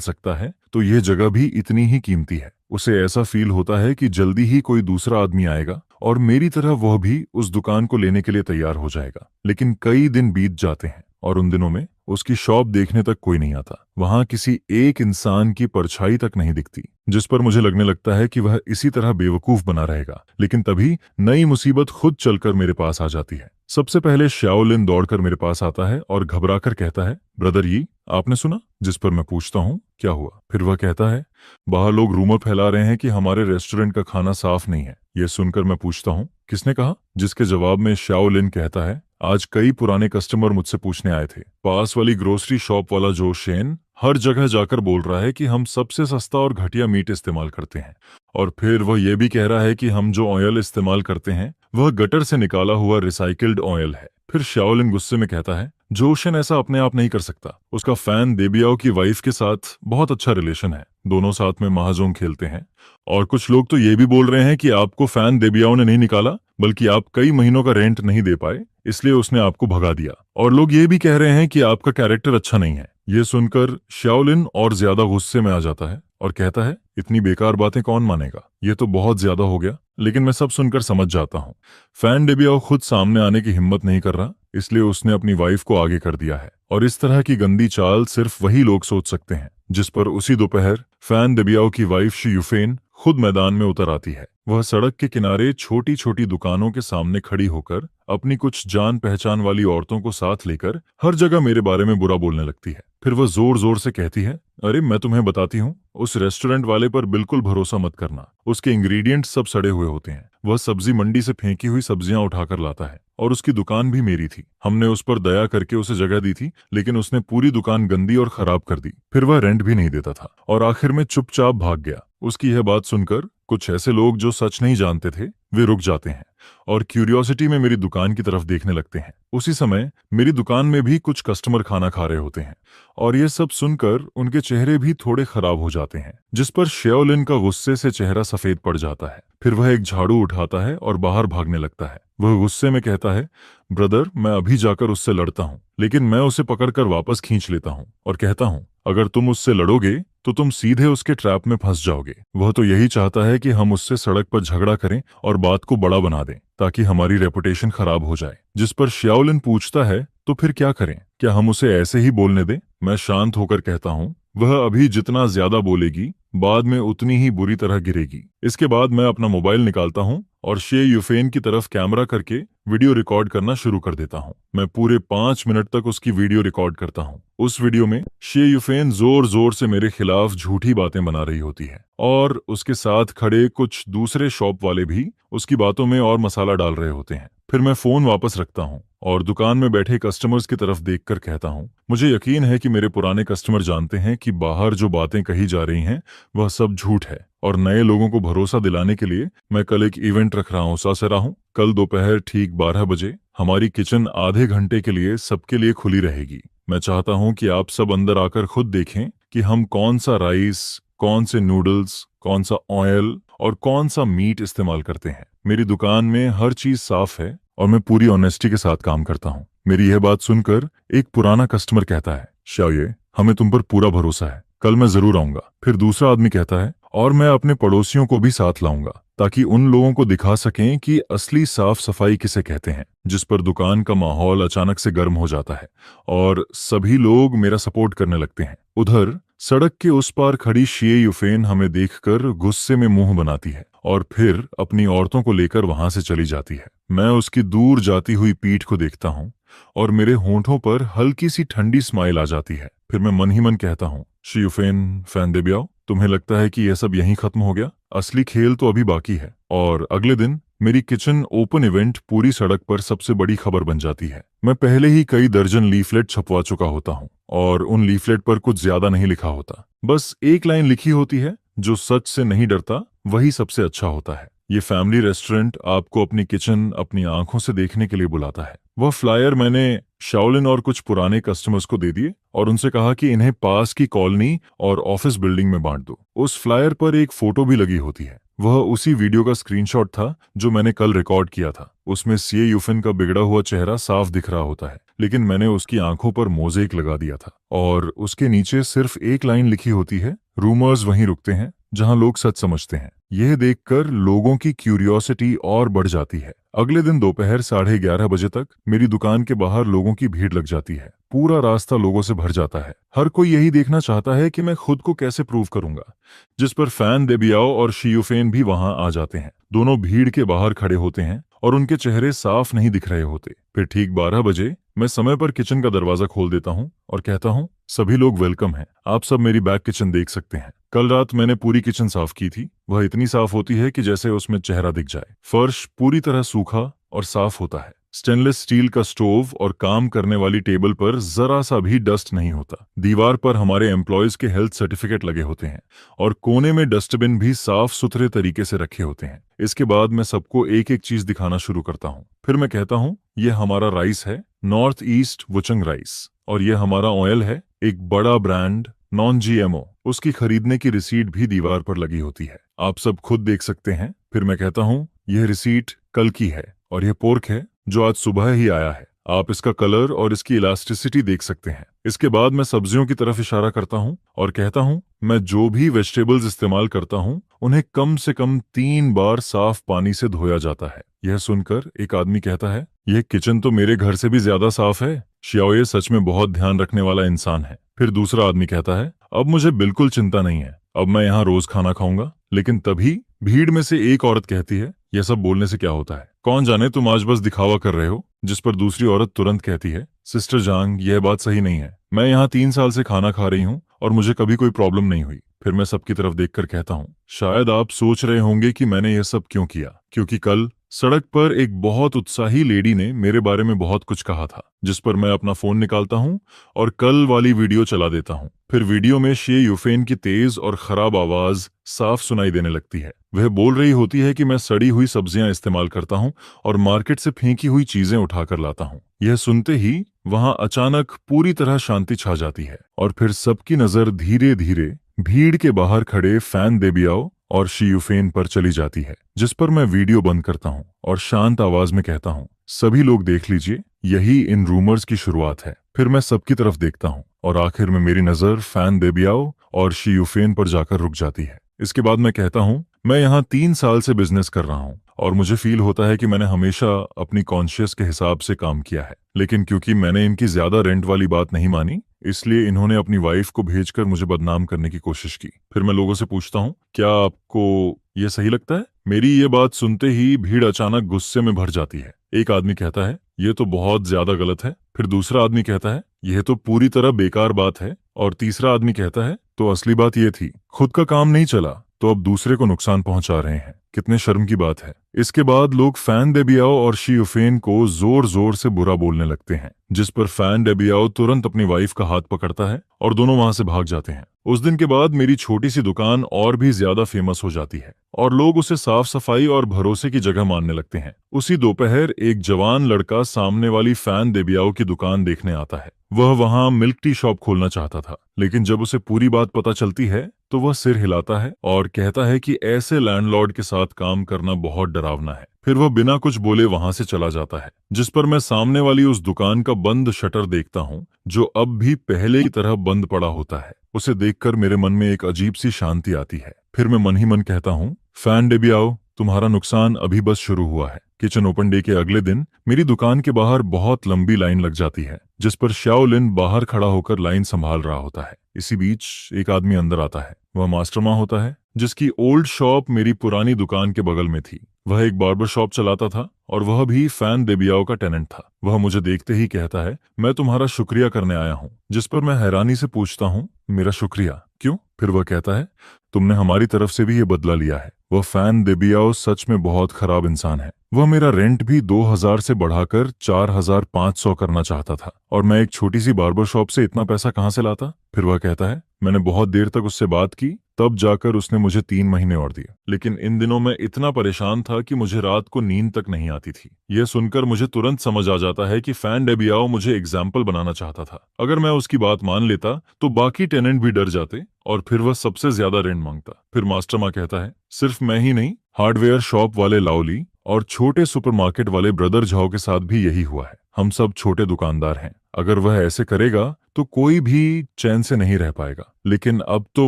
सकता है तो यह जगह भी इतनी ही कीमती है। उसे ऐसा फील होता है कि जल्दी ही कोई दूसरा आदमी आएगा और मेरी तरह वह भी उस दुकान को लेने के लिए तैयार हो जाएगा। लेकिन कई दिन बीत जाते हैं और उन दिनों में उसकी शॉप देखने तक कोई नहीं आता। वहां किसी एक इंसान की परछाई तक नहीं दिखती, जिस पर मुझे लगने लगता है कि वह इसी तरह बेवकूफ बना रहेगा। लेकिन तभी नई मुसीबत खुद चलकर मेरे पास आ जाती है। सबसे पहले शाओलिन दौड़कर मेरे पास आता है और घबराकर कहता है, ब्रदर यी, आपने सुना? जिस पर मैं पूछता हूँ, क्या हुआ? फिर वह कहता है, बाहर लोग रूमर फैला रहे हैं कि हमारे रेस्टोरेंट का खाना साफ नहीं है। यह सुनकर मैं पूछता हूँ, किसने कहा? जिसके जवाब में शाओलिन कहता है, आज कई पुराने कस्टमर मुझसे पूछने आए थे। पास वाली ग्रोसरी शॉप वाला जो शेन हर जगह जाकर बोल रहा है कि हम सबसे सस्ता और घटिया मीट इस्तेमाल करते हैं, और फिर वह यह भी कह रहा है कि हम जो ऑयल इस्तेमाल करते हैं वह गटर से निकाला हुआ रिसाइकिल्ड ऑयल है। फिर शाओलिन गुस्से में कहता है, जोशन ऐसा अपने आप नहीं कर सकता। उसका फैन देबियाओ की वाइफ के साथ बहुत अच्छा रिलेशन है, दोनों साथ में महाजोंग खेलते हैं। और कुछ लोग तो ये भी बोल रहे हैं कि आपको फैन देबियाओ ने नहीं निकाला, बल्कि आप कई महीनों का रेंट नहीं दे पाए, इसलिए उसने आपको भगा दिया। और लोग ये भी कह रहे हैं कि आपका कैरेक्टर अच्छा नहीं है। ये सुनकर शाओलिन और ज्यादा गुस्से में आ जाता है और कहता है, इतनी बेकार बातें कौन मानेगा, ये तो बहुत ज्यादा हो गया। लेकिन मैं सब सुनकर समझ जाता हूँ। फैन डेबियाओ खुद सामने आने की हिम्मत नहीं कर रहा, इसलिए उसने अपनी वाइफ को आगे कर दिया है। और इस तरह की गंदी चाल सिर्फ वही लोग सोच सकते हैं। जिस पर उसी दोपहर फैन डेबियाओ की वाइफ शी युफेन खुद मैदान में उतर आती है। वह सड़क के किनारे छोटी छोटी दुकानों के सामने खड़ी होकर अपनी कुछ जान पहचान वाली औरतों को साथ लेकर हर जगह मेरे बारे में बुरा बोलने लगती है। फिर वह जोर जोर से कहती है, अरे मैं तुम्हें बताती हूँ, उस रेस्टोरेंट वाले पर बिल्कुल भरोसा मत करना। उसके इंग्रेडिएंट्स सब सड़े हुए होते हैं। वह सब्जी मंडी से फेंकी हुई सब्जियां उठाकर लाता है, और उसकी दुकान भी मेरी थी। हमने उस पर दया करके उसे जगह दी थी, लेकिन उसने पूरी दुकान गंदी और खराब कर दी। फिर वह रेंट भी नहीं देता था और आखिर में चुपचाप भाग गया। उसकी यह बात सुनकर कुछ ऐसे लोग जो सच नहीं जानते थे वे रुक जाते हैं और क्यूरियोसिटी में मेरी दुकान की तरफ देखने लगते हैं। उसी समय मेरी दुकान में भी कुछ कस्टमर खाना खा रहे होते हैं, और ये सब सुनकर उनके चेहरे भी थोड़े खराब हो जाते हैं, जिस पर शाओलिन का गुस्से से चेहरा सफेद पड़ जाता है। फिर वह एक झाड़ू उठाता है और बाहर भागने लगता है। वह गुस्से में कहता है, ब्रदर, मैं अभी जाकर उससे लड़ता हूँ। लेकिन मैं उसे पकड़कर वापस खींच लेता हूँ और कहता हूँ, अगर तुम उससे लड़ोगे तो तुम सीधे उसके ट्रैप में फंस जाओगे। वह तो यही चाहता है कि हम उससे सड़क पर झगड़ा करें और बात को बड़ा बना दें, ताकि हमारी रेपुटेशन खराब हो जाए। जिस पर शाओलिन पूछता है, तो फिर क्या करें? क्या हम उसे ऐसे ही बोलने दें? मैं शांत होकर कहता हूँ, वह अभी जितना ज्यादा बोलेगी बाद में उतनी ही बुरी तरह गिरेगी। इसके बाद मैं अपना मोबाइल निकालता हूँ और शे युफेन की तरफ कैमरा करके वीडियो रिकॉर्ड करना शुरू कर देता हूँ। मैं पूरे 5 मिनट तक उसकी वीडियो रिकॉर्ड करता हूँ। उस वीडियो में शे युफेन जोर जोर से मेरे खिलाफ झूठी बातें बना रही होती है, और उसके साथ खड़े कुछ दूसरे शॉप वाले भी उसकी बातों में और मसाला डाल रहे होते हैं। फिर मैं फोन वापस रखता हूँ और दुकान में बैठे कस्टमर्स की तरफ देखकर कहता हूँ, मुझे यकीन है कि मेरे पुराने कस्टमर जानते हैं कि बाहर जो बातें कही जा रही हैं वह सब झूठ है, और नए लोगों को भरोसा दिलाने के लिए मैं कल एक इवेंट रख रहा हूँ। सासरा हूँ। कल दोपहर ठीक 12 बजे हमारी किचन आधे घंटे के लिए सबके लिए खुली रहेगी। मैं चाहता हूँ कि आप सब अंदर आकर खुद देखें कि हम कौन सा राइस, कौन से नूडल्स, कौन सा ऑयल और कौन सा मीट इस्तेमाल करते हैं। मेरी दुकान में हर चीज साफ है और मैं पूरी ऑनेस्टी के साथ काम करता हूँ। मेरी यह बात सुनकर एक पुराना कस्टमर कहता है, शाओये, हमें तुम पर पूरा भरोसा है, कल मैं जरूर आऊंगा। फिर दूसरा आदमी कहता है, और मैं अपने पड़ोसियों को भी साथ लाऊंगा, ताकि उन लोगों को दिखा सकें कि असली साफ सफाई किसे कहते हैं। जिस पर दुकान का माहौल अचानक से गर्म हो जाता है और सभी लोग मेरा सपोर्ट करने लगते हैं। उधर सड़क के उस पार खड़ी शे युफेन हमें देखकर गुस्से में मुंह बनाती है और फिर अपनी औरतों को लेकर वहां से चली जाती है। मैं उसकी दूर जाती हुई पीठ को देखता हूँ और मेरे होंठों पर हल्की सी ठंडी स्माइल आ जाती है। फिर मैं मन ही मन कहता हूँ, शे युफेन, फैन देबियाओ, तुम्हें लगता है कि यह सब यहीं खत्म हो गया? असली खेल तो अभी बाकी है। और अगले दिन मेरी किचन ओपन इवेंट पूरी सड़क पर सबसे बड़ी खबर बन जाती है। मैं पहले ही कई दर्जन लीफलेट छपवा चुका होता हूँ और उन लीफलेट पर कुछ ज्यादा नहीं लिखा होता। बस एक लाइन लिखी होती है, जो सच से नहीं डरता वही सबसे अच्छा होता है। ये फैमिली रेस्टोरेंट आपको अपनी किचन अपनी आंखों से देखने के लिए बुलाता है। वह फ्लायर मैंने शाओलिन और कुछ पुराने कस्टमर्स को दे दिए और उनसे कहा कि इन्हें पास की कॉलोनी और ऑफिस बिल्डिंग में बांट दो। उस फ्लायर पर एक फोटो भी लगी होती है। वह उसी वीडियो का स्क्रीनशॉट था जो मैंने कल रिकॉर्ड किया था। उसमें शे युफेन का बिगड़ा हुआ चेहरा साफ दिख रहा होता है, लेकिन मैंने उसकी आंखों पर मोज़ेक लगा दिया था और उसके नीचे सिर्फ एक लाइन लिखी होती है, रूमर्स वहीं रुकते हैं जहां लोग सच समझते हैं। यह देखकर लोगों की क्यूरियोसिटी और बढ़ जाती है। अगले दिन दोपहर 11:30 बजे तक मेरी दुकान के बाहर लोगों की भीड़ लग जाती है। पूरा रास्ता लोगों से भर जाता है। हर कोई यही देखना चाहता है कि मैं खुद को कैसे प्रूव करूंगा। जिस पर फैन देबियाओ और शे युफेन भी वहां आ जाते हैं। दोनों भीड़ के बाहर खड़े होते हैं और उनके चेहरे साफ नहीं दिख रहे होते। फिर ठीक 12 बजे मैं समय पर किचन का दरवाजा खोल देता हूँ और कहता हूँ, सभी लोग वेलकम हैं। आप सब मेरी बैक किचन देख सकते हैं। कल रात मैंने पूरी किचन साफ की थी। वह इतनी साफ होती है कि जैसे उसमें चेहरा दिख जाए। फर्श पूरी तरह सूखा और साफ होता है। स्टेनलेस स्टील का स्टोव और काम करने वाली टेबल पर जरा सा भी डस्ट नहीं होता। दीवार पर हमारे एम्प्लॉयज के हेल्थ सर्टिफिकेट लगे होते हैं और कोने में डस्टबिन भी साफ सुथरे तरीके से रखे होते हैं। इसके बाद मैं सबको एक एक चीज दिखाना शुरू करता हूँ। फिर मैं कहता हूँ, ये हमारा राइस है, नॉर्थ ईस्ट वुचंग राइस, और ये हमारा ऑयल है, एक बड़ा ब्रांड नॉन जीएमओ। उसकी खरीदने की रिसीट भी दीवार पर लगी होती है, आप सब खुद देख सकते हैं। फिर मैं कहता हूँ, यह रिसीट कल की है और यह पोर्क है जो आज सुबह ही आया है। आप इसका कलर और इसकी इलास्टिसिटी देख सकते हैं। इसके बाद मैं सब्जियों की तरफ इशारा करता हूँ और कहता हूँ, मैं जो भी वेजिटेबल्स इस्तेमाल करता हूँ उन्हें कम से कम 3 बार साफ पानी से धोया जाता है। यह सुनकर एक आदमी कहता है, यह किचन तो मेरे घर से भी ज्यादा साफ है। शियाओ सच में बहुत ध्यान रखने वाला इंसान है। फिर दूसरा आदमी कहता है, अब मुझे बिल्कुल चिंता नहीं है, अब मैं यहाँ रोज खाना खाऊंगा। लेकिन तभी भीड़ में से एक औरत कहती है, यह सब बोलने से क्या होता है, कौन जाने तुम आज बस दिखावा कर रहे हो। जिस पर दूसरी औरत तुरंत कहती है, सिस्टर जांग, यह बात सही नहीं है। मैं यहाँ 3 साल से खाना खा रही हूँ और मुझे कभी कोई प्रॉब्लम नहीं हुई। फिर मैं सबकी तरफ देखकर कहता हूँ, शायद आप सोच रहे होंगे कि मैंने यह सब क्यों किया, क्योंकि कल सड़क पर एक बहुत उत्साही लेडी ने मेरे बारे में बहुत कुछ कहा था। जिस पर मैं अपना फोन निकालता हूँ और कल वाली वीडियो चला देता हूँ। फिर वीडियो में शे युफेन की तेज और खराब आवाज साफ सुनाई देने लगती है। वह बोल रही होती है कि मैं सड़ी हुई सब्जियां इस्तेमाल करता हूँ और मार्केट से फेंकी हुई चीजें उठाकर लाता हूँ। यह सुनते ही वहां अचानक पूरी तरह शांति छा जाती है और फिर सबकी नजर धीरे धीरे भीड़ के बाहर खड़े फैन देबियाओ और शियुफेन पर चली जाती है। जिस पर मैं वीडियो बंद करता हूँ और शांत आवाज में कहता हूँ, सभी लोग देख लीजिए, यही इन रूमर्स की शुरुआत है। फिर मैं सबकी तरफ देखता हूँ और आखिर में मेरी नजर फैन देबियाओ और शियुफेन पर जाकर रुक जाती है। इसके बाद मैं कहता हूँ, मैं यहाँ 3 साल से बिजनेस कर रहा हूँ और मुझे फील होता है कि मैंने हमेशा अपनी कॉन्शियस के हिसाब से काम किया है। लेकिन क्योंकि मैंने इनकी ज्यादा रेंट वाली बात नहीं मानी, इसलिए इन्होंने अपनी वाइफ को भेजकर मुझे बदनाम करने की कोशिश की। फिर मैं लोगों से पूछता हूँ, क्या आपको ये सही लगता है? मेरी ये बात सुनते ही भीड़ अचानक गुस्से में भर जाती है। एक आदमी कहता है, ये तो बहुत ज्यादा गलत है। फिर दूसरा आदमी कहता है, यह तो पूरी तरह बेकार बात है। और तीसरा आदमी कहता है, तो असली बात ये थी, खुद का काम नहीं चला तो अब दूसरे को नुकसान पहुंचा रहे हैं। कितने शर्म की बात है। इसके बाद लोग फैन देबियाओ और शियुफेन को जोर जोर से बुरा बोलने लगते हैं, जिस पर फैन देबियाओ तुरंत अपनी वाइफ का हाथ पकड़ता है और दोनों वहां से भाग जाते हैं। उस दिन के बाद मेरी छोटी सी दुकान और भी ज्यादा फेमस हो जाती है और लोग उसे साफ सफाई और भरोसे की जगह मानने लगते हैं। उसी दोपहर एक जवान लड़का सामने वाली फैन देबियाओ की दुकान देखने आता है। वह वहां मिल्क टी शॉप खोलना चाहता था, लेकिन जब उसे पूरी बात पता चलती है तो वह सिर हिलाता है और कहता है कि ऐसे लैंडलॉर्ड के साथ काम करना बहुत डरावना है। फिर वह बिना कुछ बोले वहां से चला जाता है। जिस पर मैं सामने वाली उस दुकान का बंद शटर देखता हूँ, जो अब भी पहले की तरह बंद पड़ा होता है। उसे देखकर मेरे मन में एक अजीब सी शांति आती है। फिर मैं मन ही मन कहता हूँ, फैन देबियाओ, तुम्हारा नुकसान अभी बस शुरू हुआ है। किचन ओपन डे के अगले दिन मेरी दुकान के बाहर बहुत लंबी लाइन लग जाती है, जिस पर शाओलिन बाहर खड़ा होकर लाइन संभाल रहा होता है। इसी बीच एक आदमी अंदर आता है। वह मास्टरमा होता है, जिसकी ओल्ड शॉप मेरी पुरानी दुकान के बगल में थी। वह एक बार्बर शॉप चलाता था और वह भी फैन देबियाओ का टेनेंट था। वह मुझे देखते ही कहता है, मैं तुम्हारा शुक्रिया करने आया हूँ। जिस पर मैं हैरानी से पूछता हूँ, मेरा शुक्रिया क्यों? फिर वह कहता है, तुमने हमारी तरफ से भी ये बदला लिया है। वह फैन देबियाओ सच में बहुत खराब इंसान है। वह मेरा रेंट भी 2000 से बढ़ाकर 4500 करना चाहता था और मैं एक छोटी सी बार्बर शॉप से इतना पैसा कहाँ से लाता? फिर वह कहता है, मैंने बहुत देर तक उससे बात की, तब जाकर उसने मुझे 3 महीने और दिए। लेकिन इन दिनों मैं इतना परेशान था कि मुझे रात को नींद तक नहीं आती थी। यह सुनकर मुझे तुरंत समझ आ जाता है कि फैन देबियाओ मुझे एग्जाम्पल बनाना चाहता था। अगर मैं उसकी बात मान लेता तो बाकी टेनेंट भी डर जाते और फिर वह सबसे ज्यादा रेंट मांगता। फिर मास्टरमा कहता है, सिर्फ मैं ही नहीं, हार्डवेयर शॉप वाले लाओली और छोटे सुपरमार्केट वाले ब्रदर झाओ के साथ भी यही हुआ है। हम सब छोटे दुकानदार हैं। अगर वह ऐसे करेगा तो कोई भी चैन से नहीं रह पाएगा। लेकिन अब तो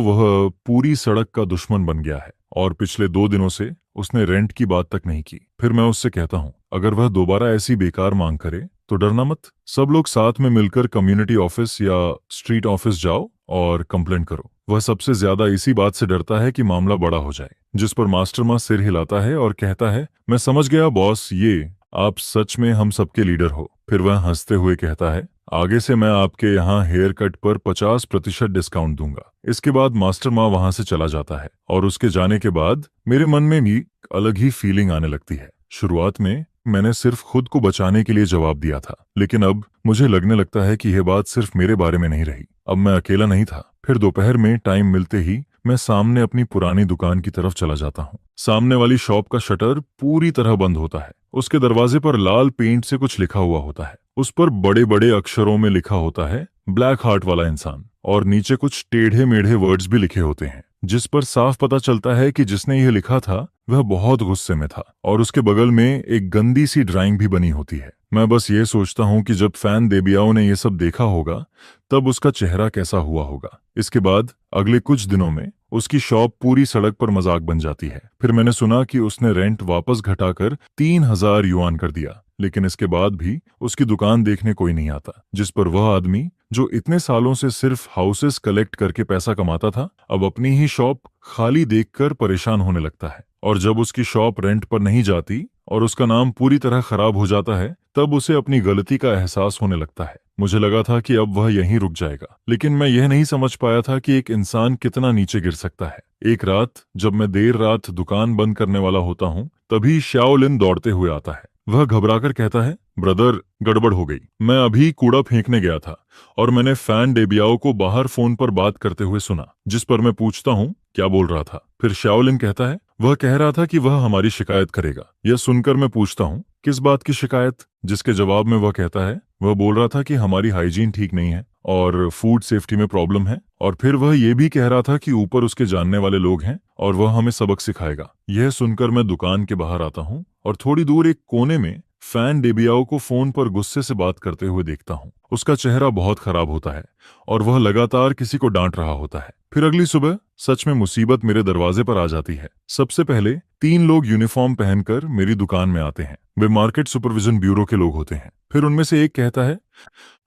वह पूरी सड़क का दुश्मन बन गया है और पिछले 2 दिनों से उसने रेंट की बात तक नहीं की। फिर मैं उससे कहता हूँ, अगर वह दोबारा ऐसी बेकार मांग करे तो डरना मत। सब लोग साथ में मिलकर कम्युनिटी ऑफिस या स्ट्रीट ऑफिस जाओ और कंप्लेंट करो। वह सबसे ज्यादा इसी बात से डरता है कि मामला बड़ा हो जाए। जिस पर मास्टरमा सिर हिलाता है और कहता है, मैं समझ गया बॉस, ये आप सच में हम सबके लीडर हो। फिर वह हंसते हुए कहता है, आगे से मैं आपके यहाँ हेयर कट पर 50% डिस्काउंट दूंगा। इसके बाद मास्टर माँ वहां से चला जाता है और उसके जाने के बाद मेरे मन में भी अलग ही फीलिंग आने लगती है। शुरुआत में मैंने सिर्फ खुद को बचाने के लिए जवाब दिया था, लेकिन अब मुझे लगने लगता है कि यह बात सिर्फ मेरे बारे में नहीं रही। अब मैं अकेला नहीं था। फिर दोपहर में टाइम मिलते ही मैं सामने अपनी पुरानी दुकान की तरफ चला जाता हूँ। सामने वाली शॉप का शटर पूरी तरह बंद होता है। उसके दरवाजे पर लाल पेंट से कुछ लिखा हुआ होता है। उस पर बड़े बड़े अक्षरों में लिखा होता है, ब्लैक हार्ट वाला इंसान, और नीचे कुछ टेढ़े मेढ़े वर्ड्स भी लिखे होते हैं, जिस पर साफ पता चलता है कि जिसने यह लिखा था वह बहुत गुस्से में था। और उसके बगल में एक गंदी सी ड्राइंग भी बनी होती है। मैं बस ये सोचता हूँ कि जब फैन देबियाओ ने यह सब देखा होगा तब उसका चेहरा कैसा हुआ होगा। इसके बाद अगले कुछ दिनों में उसकी शॉप पूरी सड़क पर मजाक बन जाती है। फिर मैंने सुना कि उसने रेंट वापस घटाकर 3000 युआन कर दिया, लेकिन इसके बाद भी उसकी दुकान देखने कोई नहीं आता, जिस पर वह आदमी जो इतने सालों से सिर्फ हाउसेस कलेक्ट करके पैसा कमाता था, अब अपनी ही शॉप खाली देखकर परेशान होने लगता है। और जब उसकी शॉप रेंट पर नहीं जाती और उसका नाम पूरी तरह खराब हो जाता है, तब उसे अपनी गलती का एहसास होने लगता है। मुझे लगा था कि अब वह यहीं रुक जाएगा, लेकिन मैं यह नहीं समझ पाया था कि एक इंसान कितना नीचे गिर सकता है। एक रात जब मैं देर रात दुकान बंद करने वाला होता हूँ, तभी शाओलिन दौड़ते हुए आता है। वह घबराकर कहता है, ब्रदर, गड़बड़ हो गई। मैं अभी कूड़ा फेंकने गया था और मैंने फैन डेबियाओ को बाहर फोन पर बात करते हुए सुना, जिस पर मैं पूछता हूँ क्या बोल रहा था। फिर शाओलिन कहता है, वह कह रहा था कि वह हमारी शिकायत करेगा। यह सुनकर मैं पूछता हूँ, किस बात की शिकायत? जिसके जवाब में वह कहता है, वह बोल रहा था कि हमारी हाइजीन ठीक नहीं है और फूड सेफ्टी में प्रॉब्लम है, और फिर वह यह भी कह रहा था कि ऊपर उसके जानने वाले लोग हैं और वह हमें सबक सिखाएगा। यह सुनकर मैं दुकान के बाहर आता हूँ और थोड़ी दूर एक कोने में फैन डेबियाओ को फोन पर गुस्से से बात करते हुए देखता हूँ। उसका चेहरा बहुत खराब होता है और वह लगातार किसी को डांट रहा होता है। फिर अगली सुबह सच में मुसीबत मेरे दरवाजे पर आ जाती है। सबसे पहले 3 लोग यूनिफॉर्म पहनकर मेरी दुकान में आते हैं। वे मार्केट सुपरविजन ब्यूरो के लोग होते हैं। फिर उनमें से एक कहता है,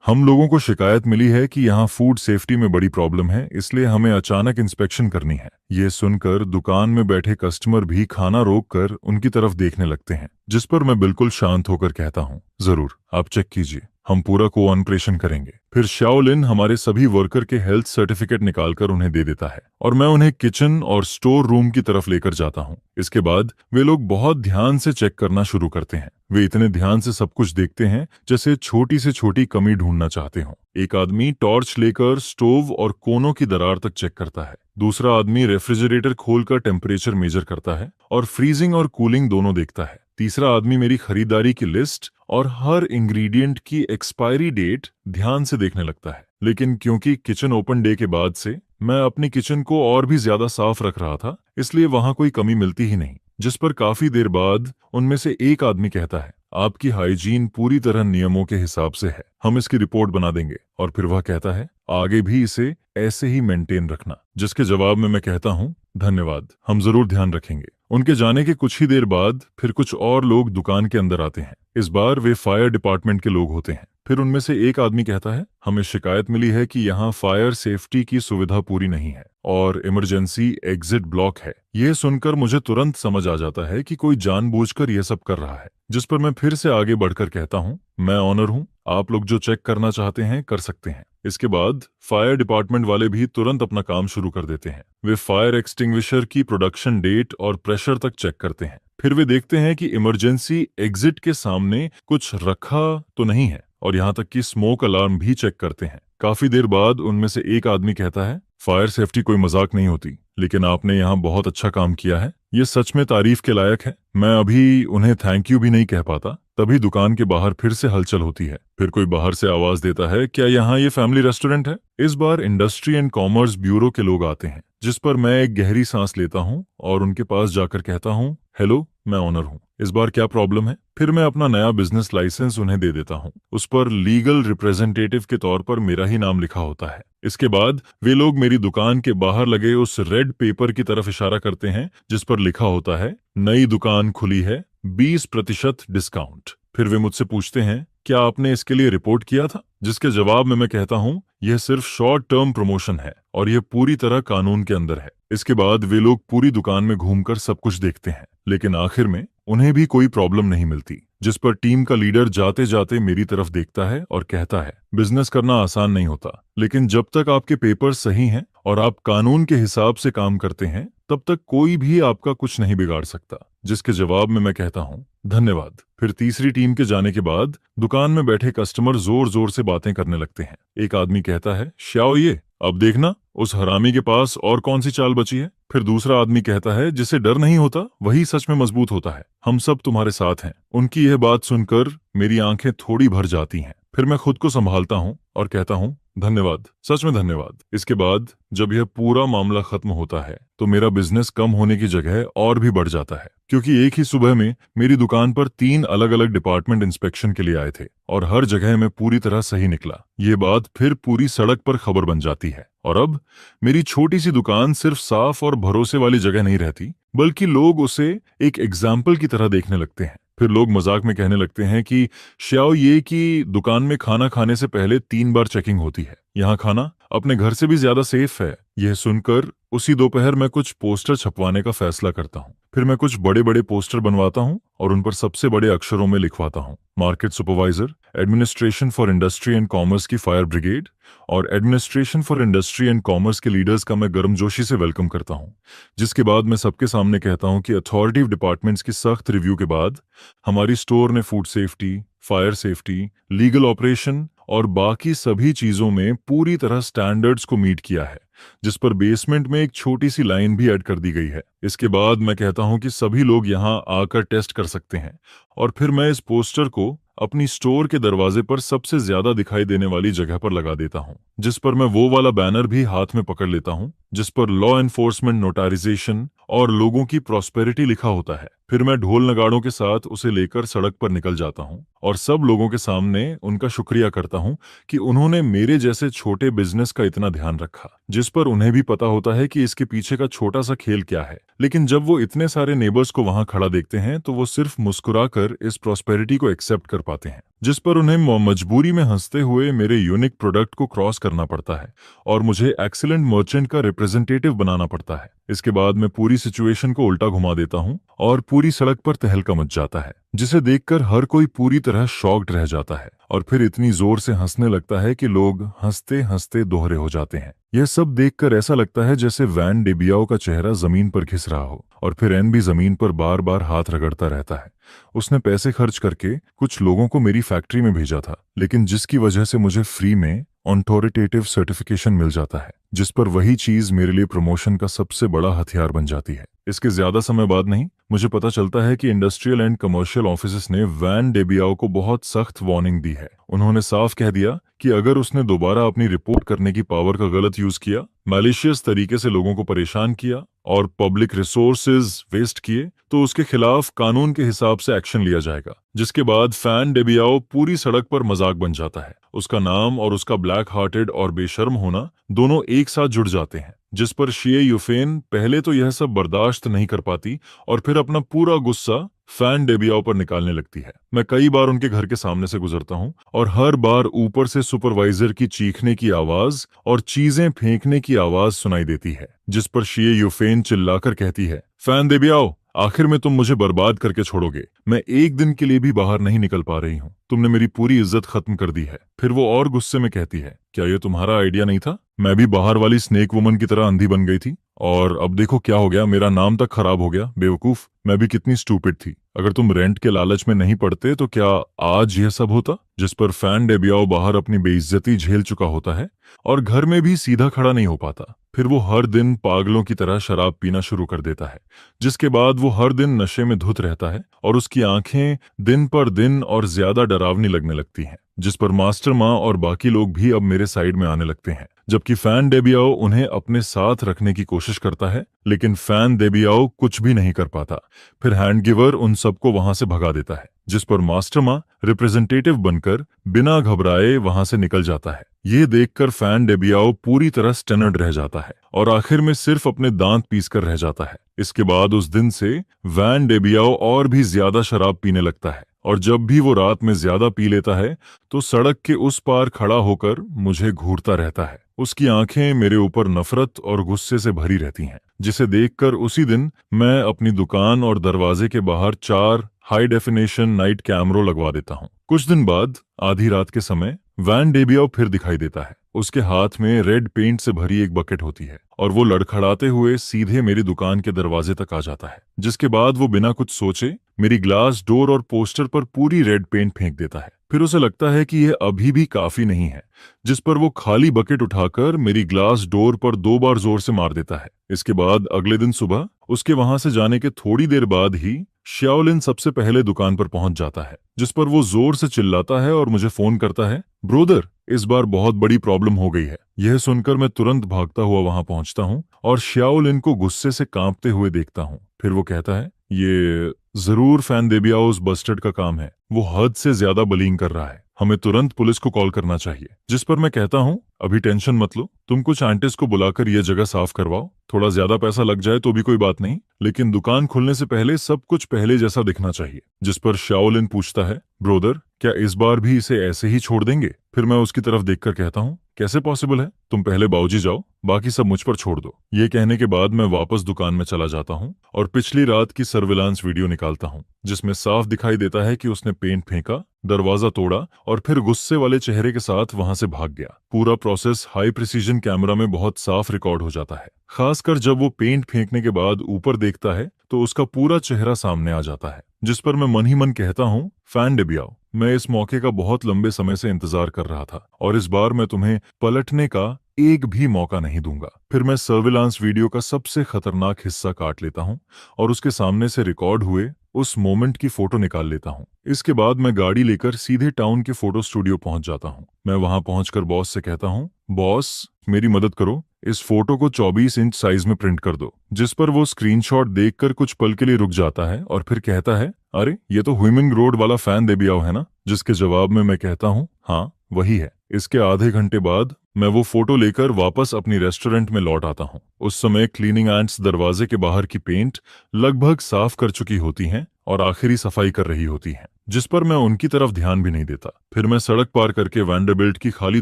हम लोगों को शिकायत मिली है कि यहाँ फूड सेफ्टी में बड़ी प्रॉब्लम है, इसलिए हमें अचानक इंस्पेक्शन करनी है। ये सुनकर दुकान में बैठे कस्टमर भी खाना रोककर उनकी तरफ देखने लगते हैं, जिस पर मैं बिल्कुल शांत होकर कहता हूँ, जरूर, आप चेक कीजिए, हम पूरा कोऑपरेशन करेंगे। फिर शाओलिन हमारे सभी वर्कर के हेल्थ सर्टिफिकेट निकालकर उन्हें दे देता है और मैं उन्हें किचन और स्टोर रूम की तरफ लेकर जाता हूँ। इसके बाद वे लोग बहुत ध्यान से चेक करना शुरू करते हैं। वे इतने ध्यान से सब कुछ देखते हैं जैसे छोटी से छोटी कमी ढूंढना चाहते हों। एक आदमी टॉर्च लेकर स्टोव और कोनों की दरार तक चेक करता है। दूसरा आदमी रेफ्रिजरेटर खोलकर टेम्परेचर मेजर करता है और फ्रीजिंग और कूलिंग दोनों देखता है। तीसरा आदमी मेरी खरीदारी की लिस्ट और हर इंग्रेडिएंट की एक्सपायरी डेट ध्यान से देखने लगता है। लेकिन क्योंकि किचन ओपन डे के बाद से मैं अपनी किचन को और भी ज्यादा साफ रख रहा था, इसलिए वहां कोई कमी मिलती ही नहीं। जिस पर काफी देर बाद उनमें से एक आदमी कहता है, आपकी हाइजीन पूरी तरह नियमों के हिसाब से है, हम इसकी रिपोर्ट बना देंगे। और फिर वह कहता है, आगे भी इसे ऐसे ही मेंटेन रखना। जिसके जवाब में मैं कहता हूँ, धन्यवाद, हम जरूर ध्यान रखेंगे। उनके जाने के कुछ ही देर बाद फिर कुछ और लोग दुकान के अंदर आते हैं। इस बार वे फायर डिपार्टमेंट के लोग होते हैं। फिर उनमें से एक आदमी कहता है, हमें शिकायत मिली है कि यहाँ फायर सेफ्टी की सुविधा पूरी नहीं है और इमरजेंसी एग्जिट ब्लॉक है। यह सुनकर मुझे तुरंत समझ आ जाता है कि कोई जानबूझकर यह सब कर रहा है। जिस पर मैं फिर से आगे बढ़कर कहता हूँ, मैं ऑनर हूँ, आप लोग जो चेक करना चाहते हैं कर सकते हैं। इसके बाद फायर डिपार्टमेंट वाले भी तुरंत अपना काम शुरू कर देते हैं। वे फायर एक्सटिंग्विशर की प्रोडक्शन डेट और प्रेशर तक चेक करते हैं। फिर वे देखते हैं कि इमरजेंसी एग्जिट के सामने कुछ रखा तो नहीं है और यहाँ तक कि स्मोक अलार्म भी चेक करते हैं। काफी देर बाद उनमें से एक आदमी कहता है, फायर सेफ्टी कोई मजाक नहीं होती, लेकिन आपने यहाँ बहुत अच्छा काम किया है, ये सच में तारीफ के लायक है। मैं अभी उन्हें थैंक यू भी नहीं कह पाता, तभी दुकान के बाहर फिर से हलचल होती है। फिर कोई बाहर से आवाज देता है, क्या यहाँ ये फैमिली रेस्टोरेंट है? इस बार इंडस्ट्री एंड कॉमर्स ब्यूरो के लोग आते हैं, जिस पर मैं एक गहरी सांस लेता हूँ और उनके पास जाकर कहता हूँ, हेलो, मैं ऑनर हूँ, इस बार क्या प्रॉब्लम है? फिर मैं अपना नया बिजनेस लाइसेंस उन्हें दे देता हूँ। उस पर लीगल रिप्रेजेंटेटिव के तौर पर मेरा ही नाम लिखा होता है। इसके बाद वे लोग मेरी दुकान के बाहर लगे उस रेड पेपर की तरफ इशारा करते हैं जिस पर लिखा होता है, नई दुकान खुली है, 20% डिस्काउंट। फिर वे मुझसे पूछते हैं, क्या आपने इसके लिए रिपोर्ट किया था? जिसके जवाब में मैं कहता हूँ, यह सिर्फ शॉर्ट टर्म प्रमोशन है और यह पूरी तरह कानून के अंदर है। इसके बाद वे लोग पूरी दुकान में घूमकर सब कुछ देखते हैं, लेकिन आखिर में उन्हें भी कोई प्रॉब्लम नहीं मिलती। जिस पर टीम का लीडर जाते जाते मेरी तरफ देखता है और कहता है, बिजनेस करना आसान नहीं होता, लेकिन जब तक आपके पेपर सही हैं और आप कानून के हिसाब से काम करते हैं, तब तक कोई भी आपका कुछ नहीं बिगाड़ सकता। जिसके जवाब में मैं कहता हूँ, धन्यवाद। फिर तीसरी टीम के जाने के बाद दुकान में बैठे कस्टमर जोर जोर से बातें करने लगते हैं। एक आदमी कहता है, श्याओ ये, अब देखना उस हरामी के पास और कौन सी चाल बची है। फिर दूसरा आदमी कहता है, जिसे डर नहीं होता वही सच में मजबूत होता है, हम सब तुम्हारे साथ हैं। उनकी यह बात सुनकर मेरी आंखें थोड़ी भर जाती हैं। फिर मैं खुद को संभालता हूँ और कहता हूँ, धन्यवाद, सच में धन्यवाद। इसके बाद जब यह पूरा मामला खत्म होता है तो मेरा बिजनेस कम होने की जगह और भी बढ़ जाता है, क्योंकि एक ही सुबह में मेरी दुकान पर 3 अलग अलग डिपार्टमेंट इंस्पेक्शन के लिए आए थे और हर जगह मैं पूरी तरह सही निकला। ये बात फिर पूरी सड़क पर खबर बन जाती है और अब मेरी छोटी सी दुकान सिर्फ साफ और भरोसे वाली जगह नहीं रहती, बल्कि लोग उसे एक एग्जाम्पल की तरह देखने लगते हैं। फिर लोग मजाक में कहने लगते हैं कि श्याओ ये कि दुकान में खाना खाने से पहले 3 बार चेकिंग होती है, यहाँ खाना अपने घर से भी ज्यादा सेफ है। यह सुनकर उसी दोपहर मैं कुछ पोस्टर छपवाने का फैसला करता हूँ। फिर मैं कुछ बड़े बड़े पोस्टर बनवाता हूँ और उन पर सबसे बड़े अक्षरों में लिखवाता हूँ, market supervisor, administration for industry and commerce की फायर ब्रिगेड और administration for industry and commerce के लीडर्स का मैं गर्मजोशी से वेलकम करता हूँ। जिसके बाद मैं सबके सामने कहता हूँ कि अथॉरिटी डिपार्टमेंट्स की सख्त रिव्यू के बाद हमारी स्टोर ने food safety, fire safety, legal operation और बाकी सभी चीजों में पूरी तरह स्टैंडर्ड्स को मीट किया है, जिस पर बेसमेंट में एक छोटी सी लाइन भी ऐड कर दी गई है। इसके बाद मैं कहता हूं कि सभी लोग यहां आकर टेस्ट कर सकते हैं और फिर मैं इस पोस्टर को अपनी स्टोर के दरवाजे पर सबसे ज्यादा दिखाई देने वाली जगह पर लगा देता हूं, जिस पर मैं वो वाला बैनर भी हाथ में पकड़ लेता हूं जिस पर लॉ एनफोर्समेंट नोटाराइजेशन और लोगों की प्रॉस्पेरिटी लिखा होता है। फिर मैं ढोल नगाड़ों के साथ उसे लेकर सड़क पर निकल जाता हूं और सब लोगों के सामने उनका शुक्रिया करता हूं कि उन्होंने मेरे जैसे छोटे बिजनेस का इतना ध्यान रखा, जिस पर उन्हें भी पता होता है कि इसके पीछे का छोटा सा खेल क्या है। लेकिन जब वो इतने सारे नेबर्स को वहां खड़ा देखते हैं तो वो सिर्फ मुस्कुराकर इस प्रॉस्पेरिटी को एक्सेप्ट कर पाते हैं, जिस पर उन्हें मजबूरी में हंसते हुए मेरे यूनिक प्रोडक्ट को क्रॉस करना पड़ता है और मुझे एक्सीलेंट मर्चेंट का रिप्रेजेंटेटिव बनाना पड़ता है। इसके बाद मैं पूरी सिचुएशन को उल्टा घुमा देता हूं और पूरी सड़क पर तहलका मच जाता है, जिसे देखकर हर कोई पूरी तरह शॉक्ड रह जाता है और फिर इतनी जोर से हंसने लगता है कि लोग हंसते हंसते दोहरे हो जाते हैं। यह सब देखकर ऐसा लगता है जैसे वैन डेबियाओ का चेहरा जमीन पर घिस रहा हो और फिर एन भी जमीन पर बार बार हाथ रगड़ता रहता है। उसने पैसे खर्च करके कुछ लोगों को मेरी फैक्ट्री में भेजा था, लेकिन जिसकी वजह से मुझे फ्री में ऑथोरिटेटिव सर्टिफिकेशन मिल जाता है, जिस पर वही चीज मेरे लिए प्रमोशन का सबसे बड़ा हथियार बन जाती है। इसके ज्यादा समय बाद नहीं, मुझे पता चलता है कि इंडस्ट्रियल एंड कमर्शियल ऑफिसर्स ने वैन डेबियाओ को बहुत सख्त वार्निंग दी है। उन्होंने साफ कह दिया कि अगर उसने दोबारा अपनी रिपोर्ट करने की पावर का गलत यूज किया, मैलिशियस तरीके से लोगों को परेशान किया और पब्लिक रिसोर्सेज वेस्ट किए, तो उसके खिलाफ कानून के हिसाब से एक्शन लिया जाएगा। जिसके बाद फैन डेबियाओ पूरी सड़क पर मजाक बन जाता है। उसका नाम और उसका ब्लैक हार्टेड और बेशर्म होना दोनों एक साथ जुड़ जाते हैं, जिस पर शिए यूफेन पहले तो यह सब बर्दाश्त नहीं कर पाती और फिर अपना पूरा गुस्सा फैन डेबियाओ पर निकालने लगती है। मैं कई बार उनके घर के सामने से गुजरता हूँ और हर बार ऊपर से सुपरवाइजर की चीखने की आवाज और चीजें फेंकने की आवाज सुनाई देती है, जिस पर शिए यूफेन चिल्लाकर कहती है, फैन डेबियाओ, आखिर में तुम मुझे बर्बाद करके छोड़ोगे। मैं एक दिन के लिए भी बाहर नहीं निकल पा रही हूँ, तुमने मेरी पूरी इज्जत खत्म कर दी है। फिर वो और गुस्से में कहती है, क्या ये तुम्हारा आइडिया नहीं था? मैं भी बाहर वाली स्नेक वुमन की तरह अंधी बन गई थी और अब देखो क्या हो गया, मेरा नाम तक खराब हो गया। बेवकूफ, मैं भी कितनी स्टूपिड थी। अगर तुम रेंट के लालच में नहीं पड़ते तो क्या आज यह सब होता? जिस पर फैन डेबियाओ बाहर अपनी बेइज्जती झेल चुका होता है और घर में भी सीधा खड़ा नहीं हो पाता। फिर वो हर दिन पागलों की तरह शराब पीना शुरू कर देता है, जिसके बाद वो हर दिन नशे में धुत रहता है और उसकी आंखें दिन पर दिन और ज्यादा डरावनी लगने लगती हैं, जिस पर मास्टर माँ और बाकी लोग भी अब मेरे साइड में आने लगते हैं। जबकि फैन डेबियाओ उन्हें अपने साथ रखने की कोशिश करता है, लेकिन फैन डेबियाओ कुछ भी नहीं कर पाता। फिर हैंड गिवर उन सबको वहां से भगा देता है, जिस पर मास्टर माँ रिप्रेजेंटेटिव बनकर बिना घबराए वहां से निकल जाता है। ये देखकर फैन डेबियाओ पूरी तरह स्टनर्ड रह जाता है और आखिर में सिर्फ अपने दांत पीस कर रह जाता है। इसके बाद उस दिन से वैन डेबियाओ और भी ज्यादा शराब पीने लगता है और जब भी वो रात में ज्यादा पी लेता है तो सड़क के उस पार खड़ा होकर मुझे घूरता रहता है। उसकी आंखें मेरे ऊपर नफरत और गुस्से से भरी रहती हैं, जिसे देखकर उसी दिन मैं अपनी दुकान और दरवाजे के बाहर 4 हाई डेफिनेशन नाइट कैमरों लगवा देता हूँ। कुछ दिन बाद आधी रात के समय वैन डेबियाओ फिर दिखाई देता है। उसके हाथ में रेड पेंट से भरी एक बकेट होती है और वो लड़खड़ाते हुए सीधे मेरी दुकान के दरवाजे तक आ जाता है, जिसके बाद वो बिना कुछ सोचे मेरी ग्लास डोर और पोस्टर पर पूरी रेड पेंट फेंक देता है। फिर उसे लगता है कि यह अभी भी काफी नहीं है, जिस पर वो खाली बकेट उठाकर मेरी ग्लास डोर पर 2 बार जोर से मार देता है। इसके बाद अगले दिन सुबह उसके वहां से जाने के थोड़ी देर बाद ही श्याओलिन सबसे पहले दुकान पर पहुंच जाता है, जिस पर वो जोर से चिल्लाता है और मुझे फोन करता है, ब्रोदर इस बार बहुत बड़ी प्रॉब्लम हो गई है। यह सुनकर मैं तुरंत भागता हुआ वहां पहुंचता हूं और श्याओलिन को गुस्से से कांपते हुए देखता हूं। फिर वो कहता है, ये जरूर फैन देबियाओ उस बस्टर्ड का काम है, वो हद से ज्यादा बलिंग कर रहा है, हमें तुरंत पुलिस को कॉल करना चाहिए। जिस पर मैं कहता हूँ, अभी टेंशन मत लो, तुम कुछ आंटिस्ट को बुलाकर यह जगह साफ करवाओ, थोड़ा ज्यादा पैसा लग जाए तो भी कोई बात नहीं, लेकिन दुकान खुलने से पहले सब कुछ पहले जैसा दिखना चाहिए। जिस पर शाओलिन पूछता है, ब्रोदर क्या इस बार भी इसे ऐसे ही छोड़ देंगे? फिर मैं उसकी तरफ देखकर कहता हूँ, कैसे पॉसिबल है, तुम पहले बाऊजी जाओ, बाकी सब मुझ पर छोड़ दो। ये कहने के बाद मैं वापस दुकान में चला जाता हूँ और पिछली रात की सर्विलांस वीडियो निकालता हूँ, जिसमें साफ दिखाई देता है कि उसने पेंट फेंका, दरवाजा तोड़ा और फिर गुस्से वाले चेहरे के साथ वहां से भाग गया। पूरा प्रोसेस हाई प्रिसीजन कैमरा में बहुत साफ रिकॉर्ड हो जाता है। खासकर जब वो पेंट फेंकने के बाद ऊपर देखता है तो उसका पूरा चेहरा सामने आ जाता है। जिस पर मैं मन ही मन कहता हूँ, फैन डेबियाओ, मैं इस मौके का बहुत लंबे समय से इंतजार कर रहा था और इस बार मैं तुम्हें पलटने का एक भी मौका नहीं दूंगा। फिर मैं सर्विलांस वीडियो का सबसे खतरनाक हिस्सा काट लेता हूँ और उसके सामने से रिकॉर्ड हुए उस मोमेंट की फोटो निकाल लेता हूँ। इसके बाद मैं गाड़ी लेकर सीधे टाउन के फोटो स्टूडियो पहुंच जाता हूँ। मैं वहां पहुंचकर बॉस से कहता हूँ, बॉस मेरी मदद करो, इस फोटो को 24 इंच साइज में प्रिंट कर दो। जिस पर वो स्क्रीनशॉट देखकर कुछ पल के लिए रुक जाता है और फिर कहता है, अरे ये तो हुइमिंग रोड वाला फैन देबियाओ है ना? जिसके जवाब में मैं कहता हूँ, हाँ वही है। इसके आधे घंटे बाद मैं वो फोटो लेकर वापस अपनी रेस्टोरेंट में लौट आता हूँ। उस समय क्लीनिंग एंट्स दरवाजे के बाहर की पेंट लगभग साफ कर चुकी होती हैं और आखिरी सफाई कर रही होती हैं, जिस पर मैं उनकी तरफ ध्यान भी नहीं देता। फिर मैं सड़क पार करके वैंडरबिल्ट की खाली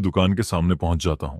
दुकान के सामने पहुंच जाता हूं,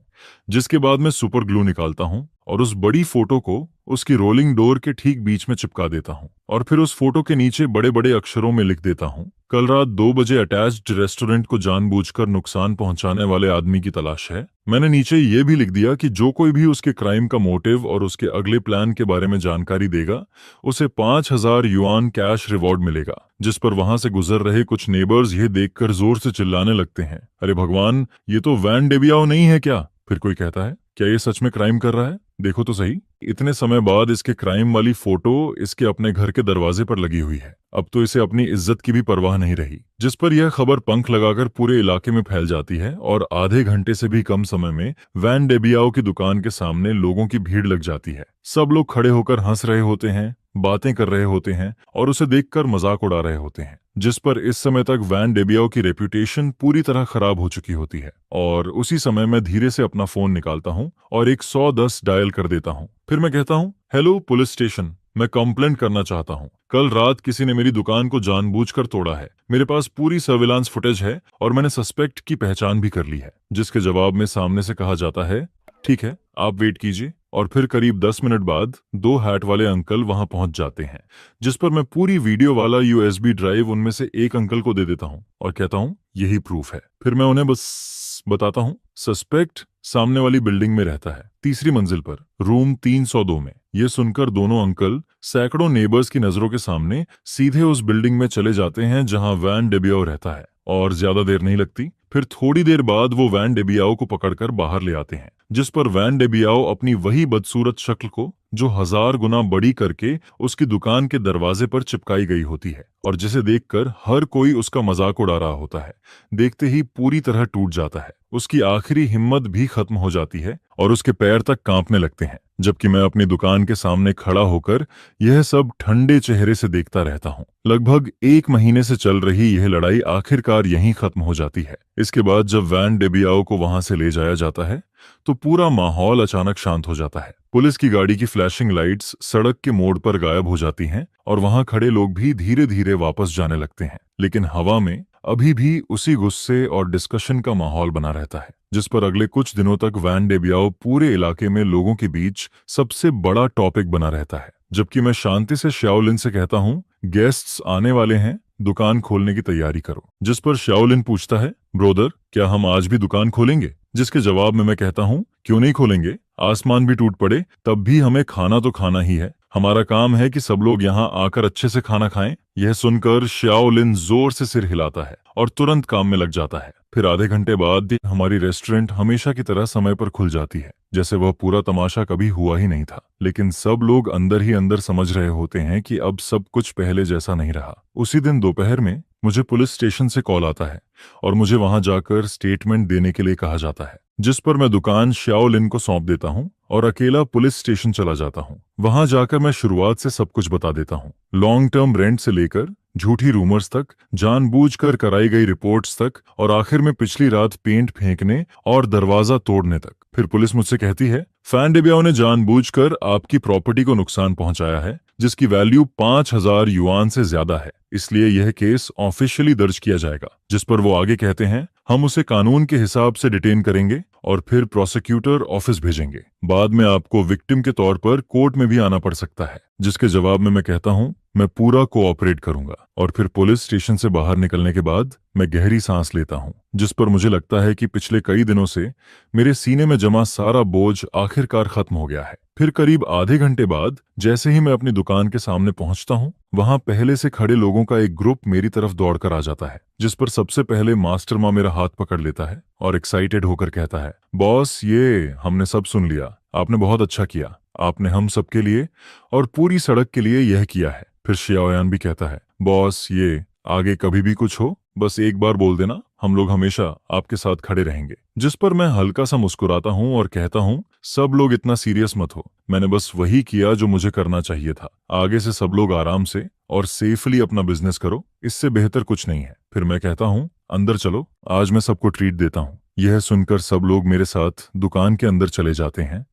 जिसके बाद मैं सुपर ग्लू निकालता हूं और उस बड़ी फोटो को उसकी रोलिंग डोर के ठीक बीच में चिपका देता हूं और फिर उस फोटो के नीचे बड़े बड़े अक्षरों में लिख देता हूं, कल रात 2 बजे अटैच्ड रेस्टोरेंट को जानबूझकर नुकसान पहुंचाने वाले आदमी की तलाश है। मैंने नीचे ये भी लिख दिया कि जो कोई भी उसके क्राइम का मोटिव और उसके अगले प्लान के बारे में जानकारी देगा, उसे 5000 युआन कैश रिवॉर्ड मिलेगा। जिस पर वहां से गुजर रहे कुछ नेबर्स ये देखकर जोर से चिल्लाने लगते हैं, अरे भगवान, ये तो वैन डेबियाओ नहीं है क्या? फिर कोई कहता है, क्या ये सच में क्राइम कर रहा है? देखो तो सही, इतने समय बाद इसके क्राइम वाली फोटो इसके अपने घर के दरवाजे पर लगी हुई है। अब तो इसे अपनी इज्जत की भी परवाह नहीं रही। जिस पर यह खबर पंख लगाकर पूरे इलाके में फैल जाती है और आधे घंटे से भी कम समय में वैन डेबियाओ की दुकान के सामने लोगों की भीड़ लग जाती है। सब लोग खड़े होकर हंस रहे होते हैं, बातें कर रहे होते हैं और उसे देखकर मजाक उड़ा रहे होते हैं। जिस पर इस समय तक वैन डेबियाओ की रेपुटेशन पूरी तरह खराब हो चुकी होती है। और उसी समय मैं धीरे से अपना फोन निकालता हूँ और 110 डायल कर देता हूँ। फिर मैं कहता हूँ, हेलो पुलिस स्टेशन, मैं कंप्लेंट करना चाहता हूँ। कल रात किसी ने मेरी दुकान को जानबूझकर तोड़ा है। मेरे पास पूरी सर्विलांस फुटेज है और मैंने सस्पेक्ट की पहचान भी कर ली है। जिसके जवाब में सामने से कहा जाता है, ठीक है, आप वेट कीजिए। और फिर करीब 10 मिनट बाद 2 हैट वाले अंकल वहां पहुंच जाते हैं। जिस पर मैं पूरी वीडियो वाला यूएसबी ड्राइव उनमें से एक अंकल को दे देता हूं और कहता हूं, यही प्रूफ है। फिर मैं उन्हें बस बताता हूं, सस्पेक्ट सामने वाली बिल्डिंग में रहता है, 3री मंजिल पर, रूम 302 में। ये सुनकर दोनों अंकल सैकड़ों नेबर्स की नजरों के सामने सीधे उस बिल्डिंग में चले जाते हैं जहां वैन डेबियाओ रहता है। और ज्यादा देर नहीं लगती, फिर थोड़ी देर बाद वो वैन डेबियाओ को पकड़कर बाहर ले आते हैं। जिस पर वैन डेबियाओ अपनी वही बदसूरत शक्ल को, जो 1000 गुना बड़ी करके उसकी दुकान के दरवाजे पर चिपकाई गई होती है और जिसे देखकर हर कोई उसका मजाक उड़ा रहा होता है, देखते ही पूरी तरह टूट जाता है। उसकी आखिरी हिम्मत भी खत्म हो जाती है और उसके पैर तक कांपने लगते हैं। जबकि मैं अपनी दुकान के सामने खड़ा होकर यह सब ठंडे चेहरे से देखता रहता हूँ। लगभग 1 महीने से चल रही यह लड़ाई आखिरकार यहीं खत्म हो जाती है। इसके बाद जब वैन डेबियाओ को वहां से ले जाया जाता है तो पूरा माहौल अचानक शांत हो जाता है। पुलिस की गाड़ी की फ्लैशिंग लाइट्स सड़क के मोड़ पर गायब हो जाती हैं और वहां खड़े लोग भी धीरे धीरे वापस जाने लगते हैं। लेकिन हवा में अभी भी उसी गुस्से और डिस्कशन का माहौल बना रहता है, जिस पर अगले कुछ दिनों तक वैन डेबियाओ पूरे इलाके में लोगों के बीच सबसे बड़ा टॉपिक बना रहता है। जबकि मैं शांति से श्याओलिन से कहता हूँ, गेस्ट्स आने वाले हैं, दुकान खोलने की तैयारी करो। जिस पर श्याओलिन पूछता है, ब्रोदर, क्या हम आज भी दुकान खोलेंगे? जिसके जवाब में मैं कहता हूँ, क्यों नहीं खोलेंगे? आसमान भी टूट पड़े तब भी हमें खाना तो खाना ही है। हमारा काम है कि सब लोग यहाँ आकर अच्छे से खाना खाएं। यह सुनकर श्याओलिन जोर से सिर हिलाता है और तुरंत काम में लग जाता है। फिर आधे घंटे बाद हमारी रेस्टोरेंट हमेशा की तरह समय पर खुल जाती है, जैसे वह पूरा तमाशा कभी हुआ ही नहीं था। लेकिन सब लोग अंदर ही अंदर समझ रहे होते हैं कि अब सब कुछ पहले जैसा नहीं रहा। उसी दिन दोपहर में मुझे पुलिस स्टेशन से कॉल आता है और मुझे वहां जाकर स्टेटमेंट देने के लिए कहा जाता है, जिस पर मैं दुकान श्याओलिन को सौंप देता हूं और अकेला पुलिस स्टेशन चला जाता हूं। वहां जाकर मैं शुरुआत से सब कुछ बता देता हूं, लॉन्ग टर्म रेंट से लेकर झूठी रूमर्स तक, जानबूझकर कराई गई रिपोर्ट्स तक और आखिर में पिछली रात पेंट फेंकने और दरवाजा तोड़ने तक। फिर पुलिस मुझसे कहती है, फैन डेबियाओ ने जानबूझकर आपकी प्रॉपर्टी को नुकसान पहुंचाया है, जिसकी वैल्यू 5,000 युआन से ज्यादा है, इसलिए यह केस ऑफिशियली दर्ज किया जाएगा। जिस पर वो आगे कहते हैं, हम उसे कानून के हिसाब से डिटेन करेंगे और फिर प्रोसिक्यूटर ऑफिस भेजेंगे। बाद में आपको विक्टिम के तौर पर कोर्ट में भी आना पड़ सकता है। जिसके जवाब में मैं कहता हूं, मैं पूरा कोऑपरेट करूंगा। और फिर पुलिस स्टेशन से बाहर निकलने के बाद मैं गहरी सांस लेता हूं, जिस पर मुझे लगता है कि पिछले कई दिनों से मेरे सीने में जमा सारा बोझ आखिरकार खत्म हो गया है। फिर करीब आधे घंटे बाद जैसे ही मैं अपनी दुकान के सामने पहुंचता हूं, वहां पहले से खड़े लोगों का एक ग्रुप मेरी तरफ दौड़कर आ जाता है, जिस पर सबसे पहले मास्टर माँ मेरा हाथ पकड़ लेता है और एक्साइटेड होकर कहता है, बॉस, ये हमने सब सुन लिया, आपने बहुत अच्छा किया, आपने हम सबके लिए और पूरी सड़क के लिए यह किया है। फिर श्याओयान भी कहता है, बॉस, ये आगे कभी भी कुछ हो बस एक बार बोल देना, हम लोग हमेशा आपके साथ खड़े रहेंगे। जिस पर मैं हल्का सा मुस्कुराता हूँ और कहता हूँ, सब लोग इतना सीरियस मत हो, मैंने बस वही किया जो मुझे करना चाहिए था। आगे से सब लोग आराम से और सेफली अपना बिजनेस करो, इससे बेहतर कुछ नहीं है। फिर मैं कहता हूँ, अंदर चलो, आज मैं सबको ट्रीट देता हूँ। यह सुनकर सब लोग मेरे साथ दुकान के अंदर चले जाते हैं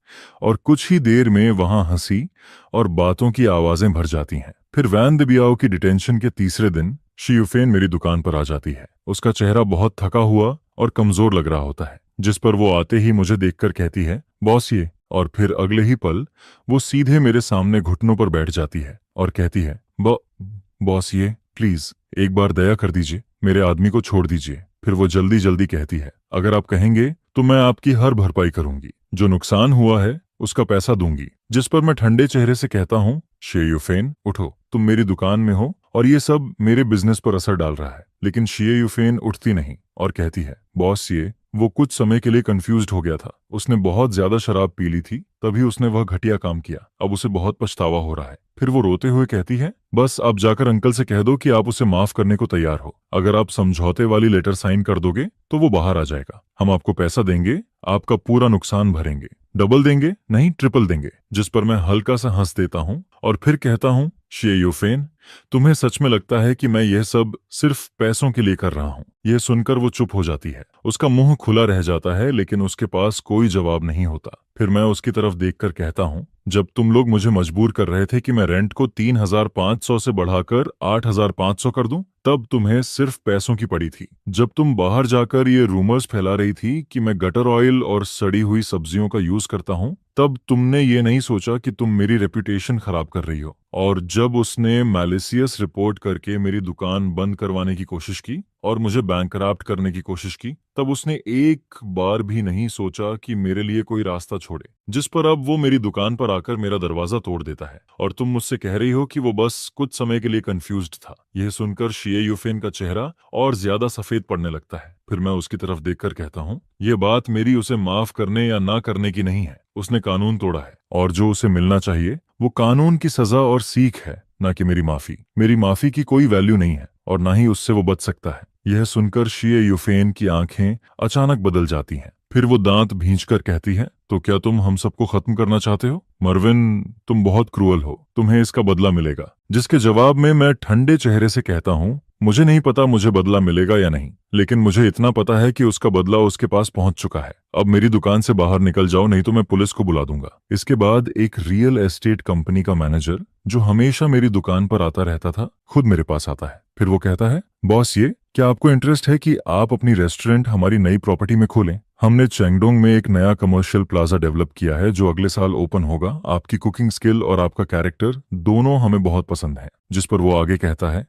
और कुछ ही देर में वहां हंसी और बातों की आवाजें भर जाती हैं। फिर वैन डेबियाओ की डिटेंशन के तीसरे दिन शियुफेन मेरी दुकान पर आ जाती है। उसका चेहरा बहुत थका हुआ और कमजोर लग रहा होता है, जिस पर वो आते ही मुझे देखकर कहती है, बॉस, ये। और फिर अगले ही पल वो सीधे मेरे सामने घुटनों पर बैठ जाती है और कहती है, बॉस, ये प्लीज एक बार दया कर दीजिए, मेरे आदमी को छोड़ दीजिए। फिर वो जल्दी जल्दी कहती है, अगर आप कहेंगे तो मैं आपकी हर भरपाई करूंगी, जो नुकसान हुआ है उसका पैसा दूंगी। जिस पर मैं ठंडे चेहरे से कहता हूँ, शियुफेन, उठो, तुम मेरी दुकान में हो और ये सब मेरे बिजनेस पर असर डाल रहा है। लेकिन शियुफेन उठती नहीं और कहती है, बॉस, ये। वो कुछ समय के लिए कंफ्यूज्ड हो गया था, उसने बहुत ज्यादा शराब पी ली थी, तभी उसने वह घटिया काम किया, अब उसे बहुत पछतावा हो रहा है। फिर वो रोते हुए कहती है, बस आप जाकर अंकल से कह दो कि आप उसे माफ करने को तैयार हो। अगर आप समझौते वाली लेटर साइन कर दोगे तो वो बाहर आ जाएगा, हम आपको पैसा देंगे, आपका पूरा नुकसान भरेंगे, डबल देंगे नहीं ट्रिपल देंगे। जिस पर मैं हल्का सा हंस देता हूँ और फिर कहता हूँ, शियुफेन, तुम्हें सच में लगता है कि मैं यह सब सिर्फ पैसों के लिए कर रहा हूँ? यह सुनकर वो चुप हो जाती है, उसका मुंह खुला रह जाता है लेकिन उसके पास कोई जवाब नहीं होता। फिर मैं उसकी तरफ देखकर कहता हूँ, जब तुम लोग मुझे मजबूर कर रहे थे कि मैं रेंट को 3,500 से बढ़ाकर 8,500 कर दूं, तब तुम्हें सिर्फ पैसों की पड़ी थी। जब तुम बाहर जाकर ये रूमर्स फैला रही थी कि मैं गटर ऑयल और सड़ी हुई सब्जियों का यूज करता हूं, तब तुमने ये नहीं सोचा कि तुम मेरी रेपुटेशन खराब कर रही हो। और जब उसने मैलिशियस रिपोर्ट करके मेरी दुकान बंद करवाने की कोशिश की और मुझे बैंकरप्ट करने की कोशिश की, तब उसने एक बार भी नहीं सोचा कि मेरे लिए कोई रास्ता छोड़े। जिस पर अब वो मेरी दुकान पर आकर मेरा दरवाजा तोड़ देता है और तुम मुझसे कह रही हो कि वो बस कुछ समय के लिए कंफ्यूज्ड था। यह सुनकर शियुफेन का चेहरा और ज्यादा सफेद पड़ने लगता है। फिर मैं उसकी तरफ देखकर कहता हूँ, ये बात मेरी उसे माफ करने या ना करने की नहीं है, उसने कानून तोड़ा है और जो उसे मिलना चाहिए वो कानून की सजा और सीख है, ना कि मेरी माफी। मेरी माफी की कोई वैल्यू नहीं है और ना ही उससे वो बच सकता है। यह सुनकर शियुफेन की आंखें अचानक बदल जाती हैं। फिर वो दांत भींचकर कहती है, तो क्या तुम हम सबको खत्म करना चाहते हो? मरविन, तुम बहुत क्रूअल हो, तुम्हें इसका बदला मिलेगा। जिसके जवाब में मैं ठंडे चेहरे से कहता हूँ, मुझे नहीं पता मुझे बदला मिलेगा या नहीं, लेकिन मुझे इतना पता है कि उसका बदला उसके पास पहुंच चुका है। अब मेरी दुकान से बाहर निकल जाओ, नहीं तो मैं पुलिस को बुला दूंगा। इसके बाद एक रियल एस्टेट कंपनी का मैनेजर, जो हमेशा मेरी दुकान पर आता रहता था, खुद मेरे पास आता है। फिर वो कहता है, बॉस, ये क्या आपको इंटरेस्ट है कि आप अपनी रेस्टोरेंट हमारी नई प्रॉपर्टी में खोलें? हमने चेंगडोंग में एक नया कमर्शियल प्लाजा डेवलप किया है जो अगले साल ओपन होगा। आपकी कुकिंग स्किल और आपका कैरेक्टर दोनों हमें बहुत पसंद है। जिस पर वो आगे कहता है,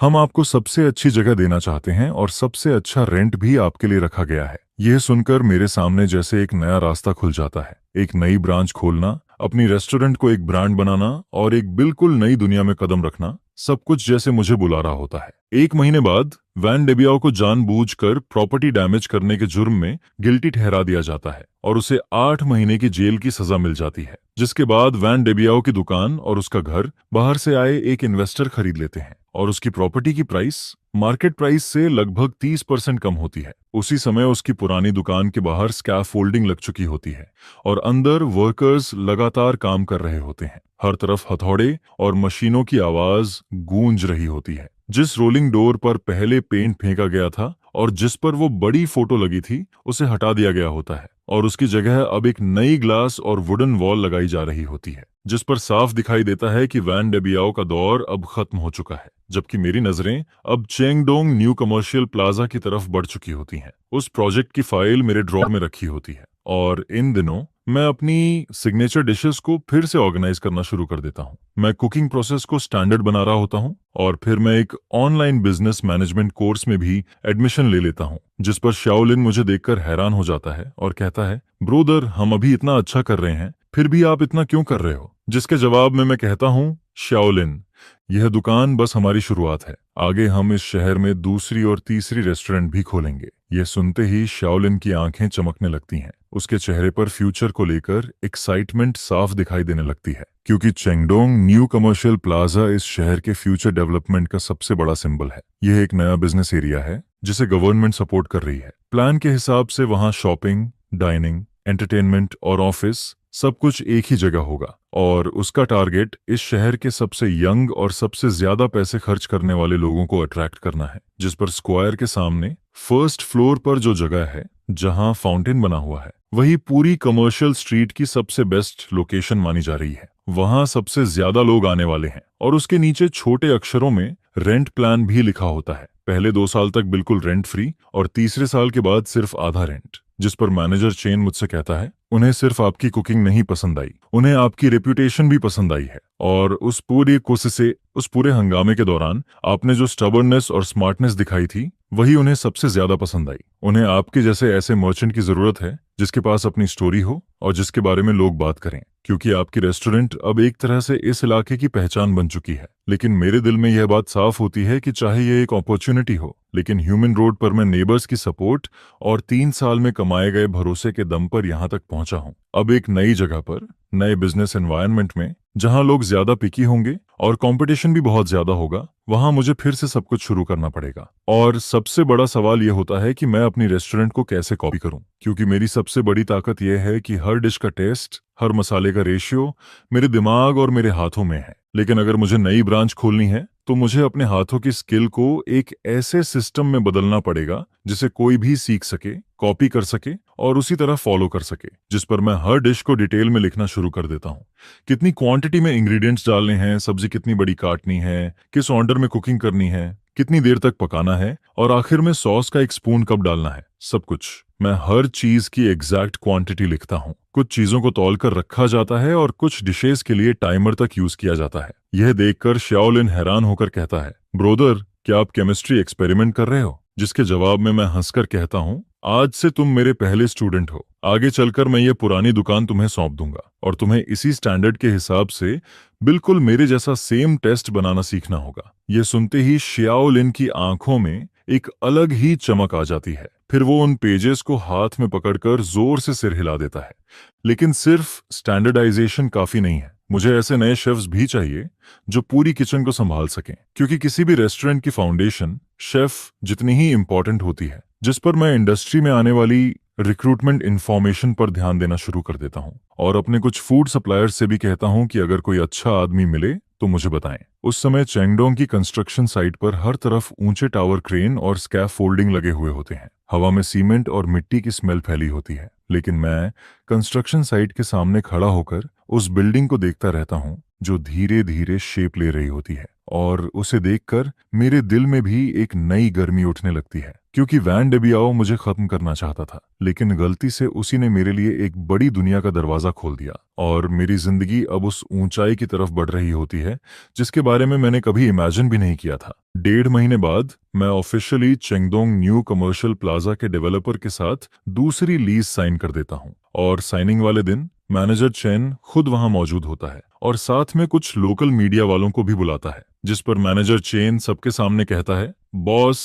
हम आपको सबसे अच्छी जगह देना चाहते हैं और सबसे अच्छा रेंट भी आपके लिए रखा गया है। यह सुनकर मेरे सामने जैसे एक नया रास्ता खुल जाता है। एक नई ब्रांच खोलना, अपनी रेस्टोरेंट को एक ब्रांड बनाना और एक बिल्कुल नई दुनिया में कदम रखना, सब कुछ जैसे मुझे बुला रहा होता है। 1 महीने बाद वैन डेबियाओ को जानबूझकर प्रॉपर्टी डैमेज करने के जुर्म में गिल्टी ठहरा दिया जाता है और उसे 8 महीने की जेल की सजा मिल जाती है। जिसके बाद वैन डेबियाओ की दुकान और उसका घर बाहर से आए एक इन्वेस्टर खरीद लेते हैं और उसकी प्रॉपर्टी की प्राइस मार्केट प्राइस से लगभग 30% कम होती है। उसी समय उसकी पुरानी दुकान के बाहर स्कैफोल्डिंग लग चुकी होती है और अंदर वर्कर्स लगातार काम कर रहे होते हैं। हर तरफ हथौड़े और मशीनों की आवाज गूंज रही होती है। जिस रोलिंग डोर पर पहले पेंट फेंका गया था और जिस पर वो बड़ी फोटो लगी थी, उसे हटा दिया गया होता है और उसकी जगह अब एक नई ग्लास और वुडन वॉल लगाई जा रही होती है, जिस पर साफ दिखाई देता है कि वैन डेबियाओ का दौर अब खत्म हो चुका है। जबकि मेरी नजरें अब चेंगडोंग न्यू कमर्शियल प्लाजा की तरफ बढ़ चुकी होती हैं। उस प्रोजेक्ट की फाइल मेरे ड्रॉर में रखी होती है और इन दिनों मैं अपनी सिग्नेचर डिशेस को फिर से ऑर्गेनाइज करना शुरू कर देता हूँ। मैं कुकिंग प्रोसेस को स्टैंडर्ड बना रहा होता हूँ और फिर मैं एक ऑनलाइन बिजनेस मैनेजमेंट कोर्स में भी एडमिशन ले लेता हूँ, जिस पर शाओलिन मुझे देखकर हैरान हो जाता है और कहता है, ब्रोदर, हम अभी इतना अच्छा कर रहे हैं, फिर भी आप इतना क्यों कर रहे हो? जिसके जवाब में मैं कहता हूँ, शाओलिन, यह दुकान बस हमारी शुरुआत है। आगे हम इस शहर में दूसरी और तीसरी रेस्टोरेंट भी खोलेंगे। यह सुनते ही शाओलिन की आंखें चमकने लगती हैं। उसके चेहरे पर फ्यूचर को लेकर एक्साइटमेंट साफ दिखाई देने लगती है, क्योंकि चेंगडोंग न्यू कमर्शियल प्लाजा इस शहर के फ्यूचर डेवलपमेंट का सबसे बड़ा सिंबल है। यह एक नया बिजनेस एरिया है जिसे गवर्नमेंट सपोर्ट कर रही है। प्लान के हिसाब से वहां शॉपिंग, डाइनिंग, एंटरटेनमेंट और ऑफिस सब कुछ एक ही जगह होगा और उसका टारगेट इस शहर के सबसे यंग और सबसे ज्यादा पैसे खर्च करने वाले लोगों को अट्रैक्ट करना है। जिस पर स्क्वायर के सामने फर्स्ट फ्लोर पर जो जगह है जहां फाउंटेन बना हुआ है, वही पूरी कमर्शियल स्ट्रीट की सबसे बेस्ट लोकेशन मानी जा रही है। वहां सबसे ज्यादा लोग आने वाले हैं और उसके नीचे छोटे अक्षरों में रेंट प्लान भी लिखा होता है। पहले 2 साल तक बिल्कुल रेंट फ्री और तीसरे साल के बाद सिर्फ आधा रेंट। जिस पर मैनेजर चेन मुझसे कहता है, उन्हें सिर्फ आपकी कुकिंग नहीं पसंद आई, उन्हें आपकी रेप्यूटेशन भी पसंद आई है और उस पूरी कोशिश से, उस पूरे हंगामे के दौरान आपने जो स्टबर्ननेस और स्मार्टनेस दिखाई थी, वही उन्हें सबसे ज्यादा पसंद आई। उन्हें आपके जैसे ऐसे मर्चेंट की जरूरत है जिसके पास अपनी स्टोरी हो और जिसके बारे में लोग बात करें, क्योंकि आपकी रेस्टोरेंट अब एक तरह से इस इलाके की पहचान बन चुकी है। लेकिन मेरे दिल में यह बात साफ होती है कि चाहे यह एक अपॉर्चुनिटी हो, लेकिन ह्यूमन रोड पर मैं नेबर्स की सपोर्ट और 3 साल में कमाए गए भरोसे के दम पर यहां तक पहुंचा हूं। अब एक नई जगह पर, नए बिजनेस एनवायरनमेंट में, जहां लोग ज्यादा पिकी होंगे और कंपटीशन भी बहुत ज्यादा होगा, वहां मुझे फिर से सब कुछ शुरू करना पड़ेगा। और सबसे बड़ा सवाल यह होता है कि मैं अपनी रेस्टोरेंट को कैसे कॉपी करूं, क्योंकि मेरी सबसे बड़ी ताकत यह है कि हर डिश का टेस्ट, हर मसाले का रेशियो मेरे दिमाग और मेरे हाथों में है। लेकिन अगर मुझे नई ब्रांच खोलनी है तो मुझे अपने हाथों की स्किल को एक ऐसे सिस्टम में बदलना पड़ेगा जिसे कोई भी सीख सके, कॉपी कर सके और उसी तरह फॉलो कर सके। जिस पर मैं हर डिश को डिटेल में लिखना शुरू कर देता हूँ। कितनी क्वांटिटी में इंग्रेडिएंट्स डालने हैं, सब्जी कितनी बड़ी काटनी है, किस ऑर्डर में कुकिंग करनी है, कितनी देर तक पकाना है और आखिर में सॉस का एक स्पून कब डालना है, सब कुछ। मैं हर चीज की एग्जैक्ट क्वांटिटी लिखता हूँ। कुछ चीजों को तौल कर रखा जाता है और कुछ डिशेस के लिए टाइमर तक यूज किया जाता है। यह देखकर शाओलिन हैरान होकर कहता है, ब्रोदर, क्या आप केमिस्ट्री एक्सपेरिमेंट कर रहे हो? जिसके जवाब में मैं हंसकर कहता हूँ, आज से तुम मेरे पहले स्टूडेंट हो। आगे चलकर मैं ये पुरानी दुकान तुम्हें सौंप दूंगा और तुम्हें इसी स्टैंडर्ड के हिसाब से बिल्कुल मेरे जैसा सेम टेस्ट बनाना सीखना होगा। ये सुनते ही शाओलिन की आंखों में एक अलग ही चमक आ जाती है। फिर वो उन पेजेस को हाथ में पकड़कर जोर से सिर हिला देता है। लेकिन सिर्फ स्टैंडर्डाइजेशन काफी नहीं है, मुझे ऐसे नए शेफ्स भी चाहिए जो पूरी किचन को संभाल सकें, क्योंकि किसी भी रेस्टोरेंट की फाउंडेशन शेफ जितनी ही इंपॉर्टेंट होती है। जिस पर मैं इंडस्ट्री में आने वाली रिक्रूटमेंट इंफॉर्मेशन पर ध्यान देना शुरू कर देता हूँ और अपने कुछ फूड सप्लायर्स से भी कहता हूँ कि अगर कोई अच्छा आदमी मिले तो मुझे बताएं। उस समय चेंगडोंग की कंस्ट्रक्शन साइट पर हर तरफ ऊंचे टावर क्रेन और स्कैफोल्डिंग लगे हुए होते हैं। हवा में सीमेंट और मिट्टी की स्मेल फैली होती है, लेकिन मैं कंस्ट्रक्शन साइट के सामने खड़ा होकर उस बिल्डिंग को देखता रहता हूँ जो धीरे धीरे शेप ले रही होती है, और उसे देखकर मेरे दिल में भी एक नई गर्मी उठने लगती है, क्योंकि वैन डेबियाओ मुझे खत्म करना चाहता था, लेकिन गलती से उसी ने मेरे लिए एक बड़ी दुनिया का दरवाजा खोल दिया और मेरी जिंदगी अब उस ऊंचाई की तरफ बढ़ रही होती है जिसके बारे में मैंने कभी इमेजिन भी नहीं किया था। 1.5 महीने बाद मैं ऑफिशियली चेंगडोंग न्यू कमर्शियल प्लाजा के डेवलपर के साथ दूसरी लीज साइन कर देता हूँ, और साइनिंग वाले दिन मैनेजर चेन खुद वहां मौजूद होता है और साथ में कुछ लोकल मीडिया वालों को भी बुलाता है, जिस पर मैनेजर चेन सबके सामने कहता है, बॉस,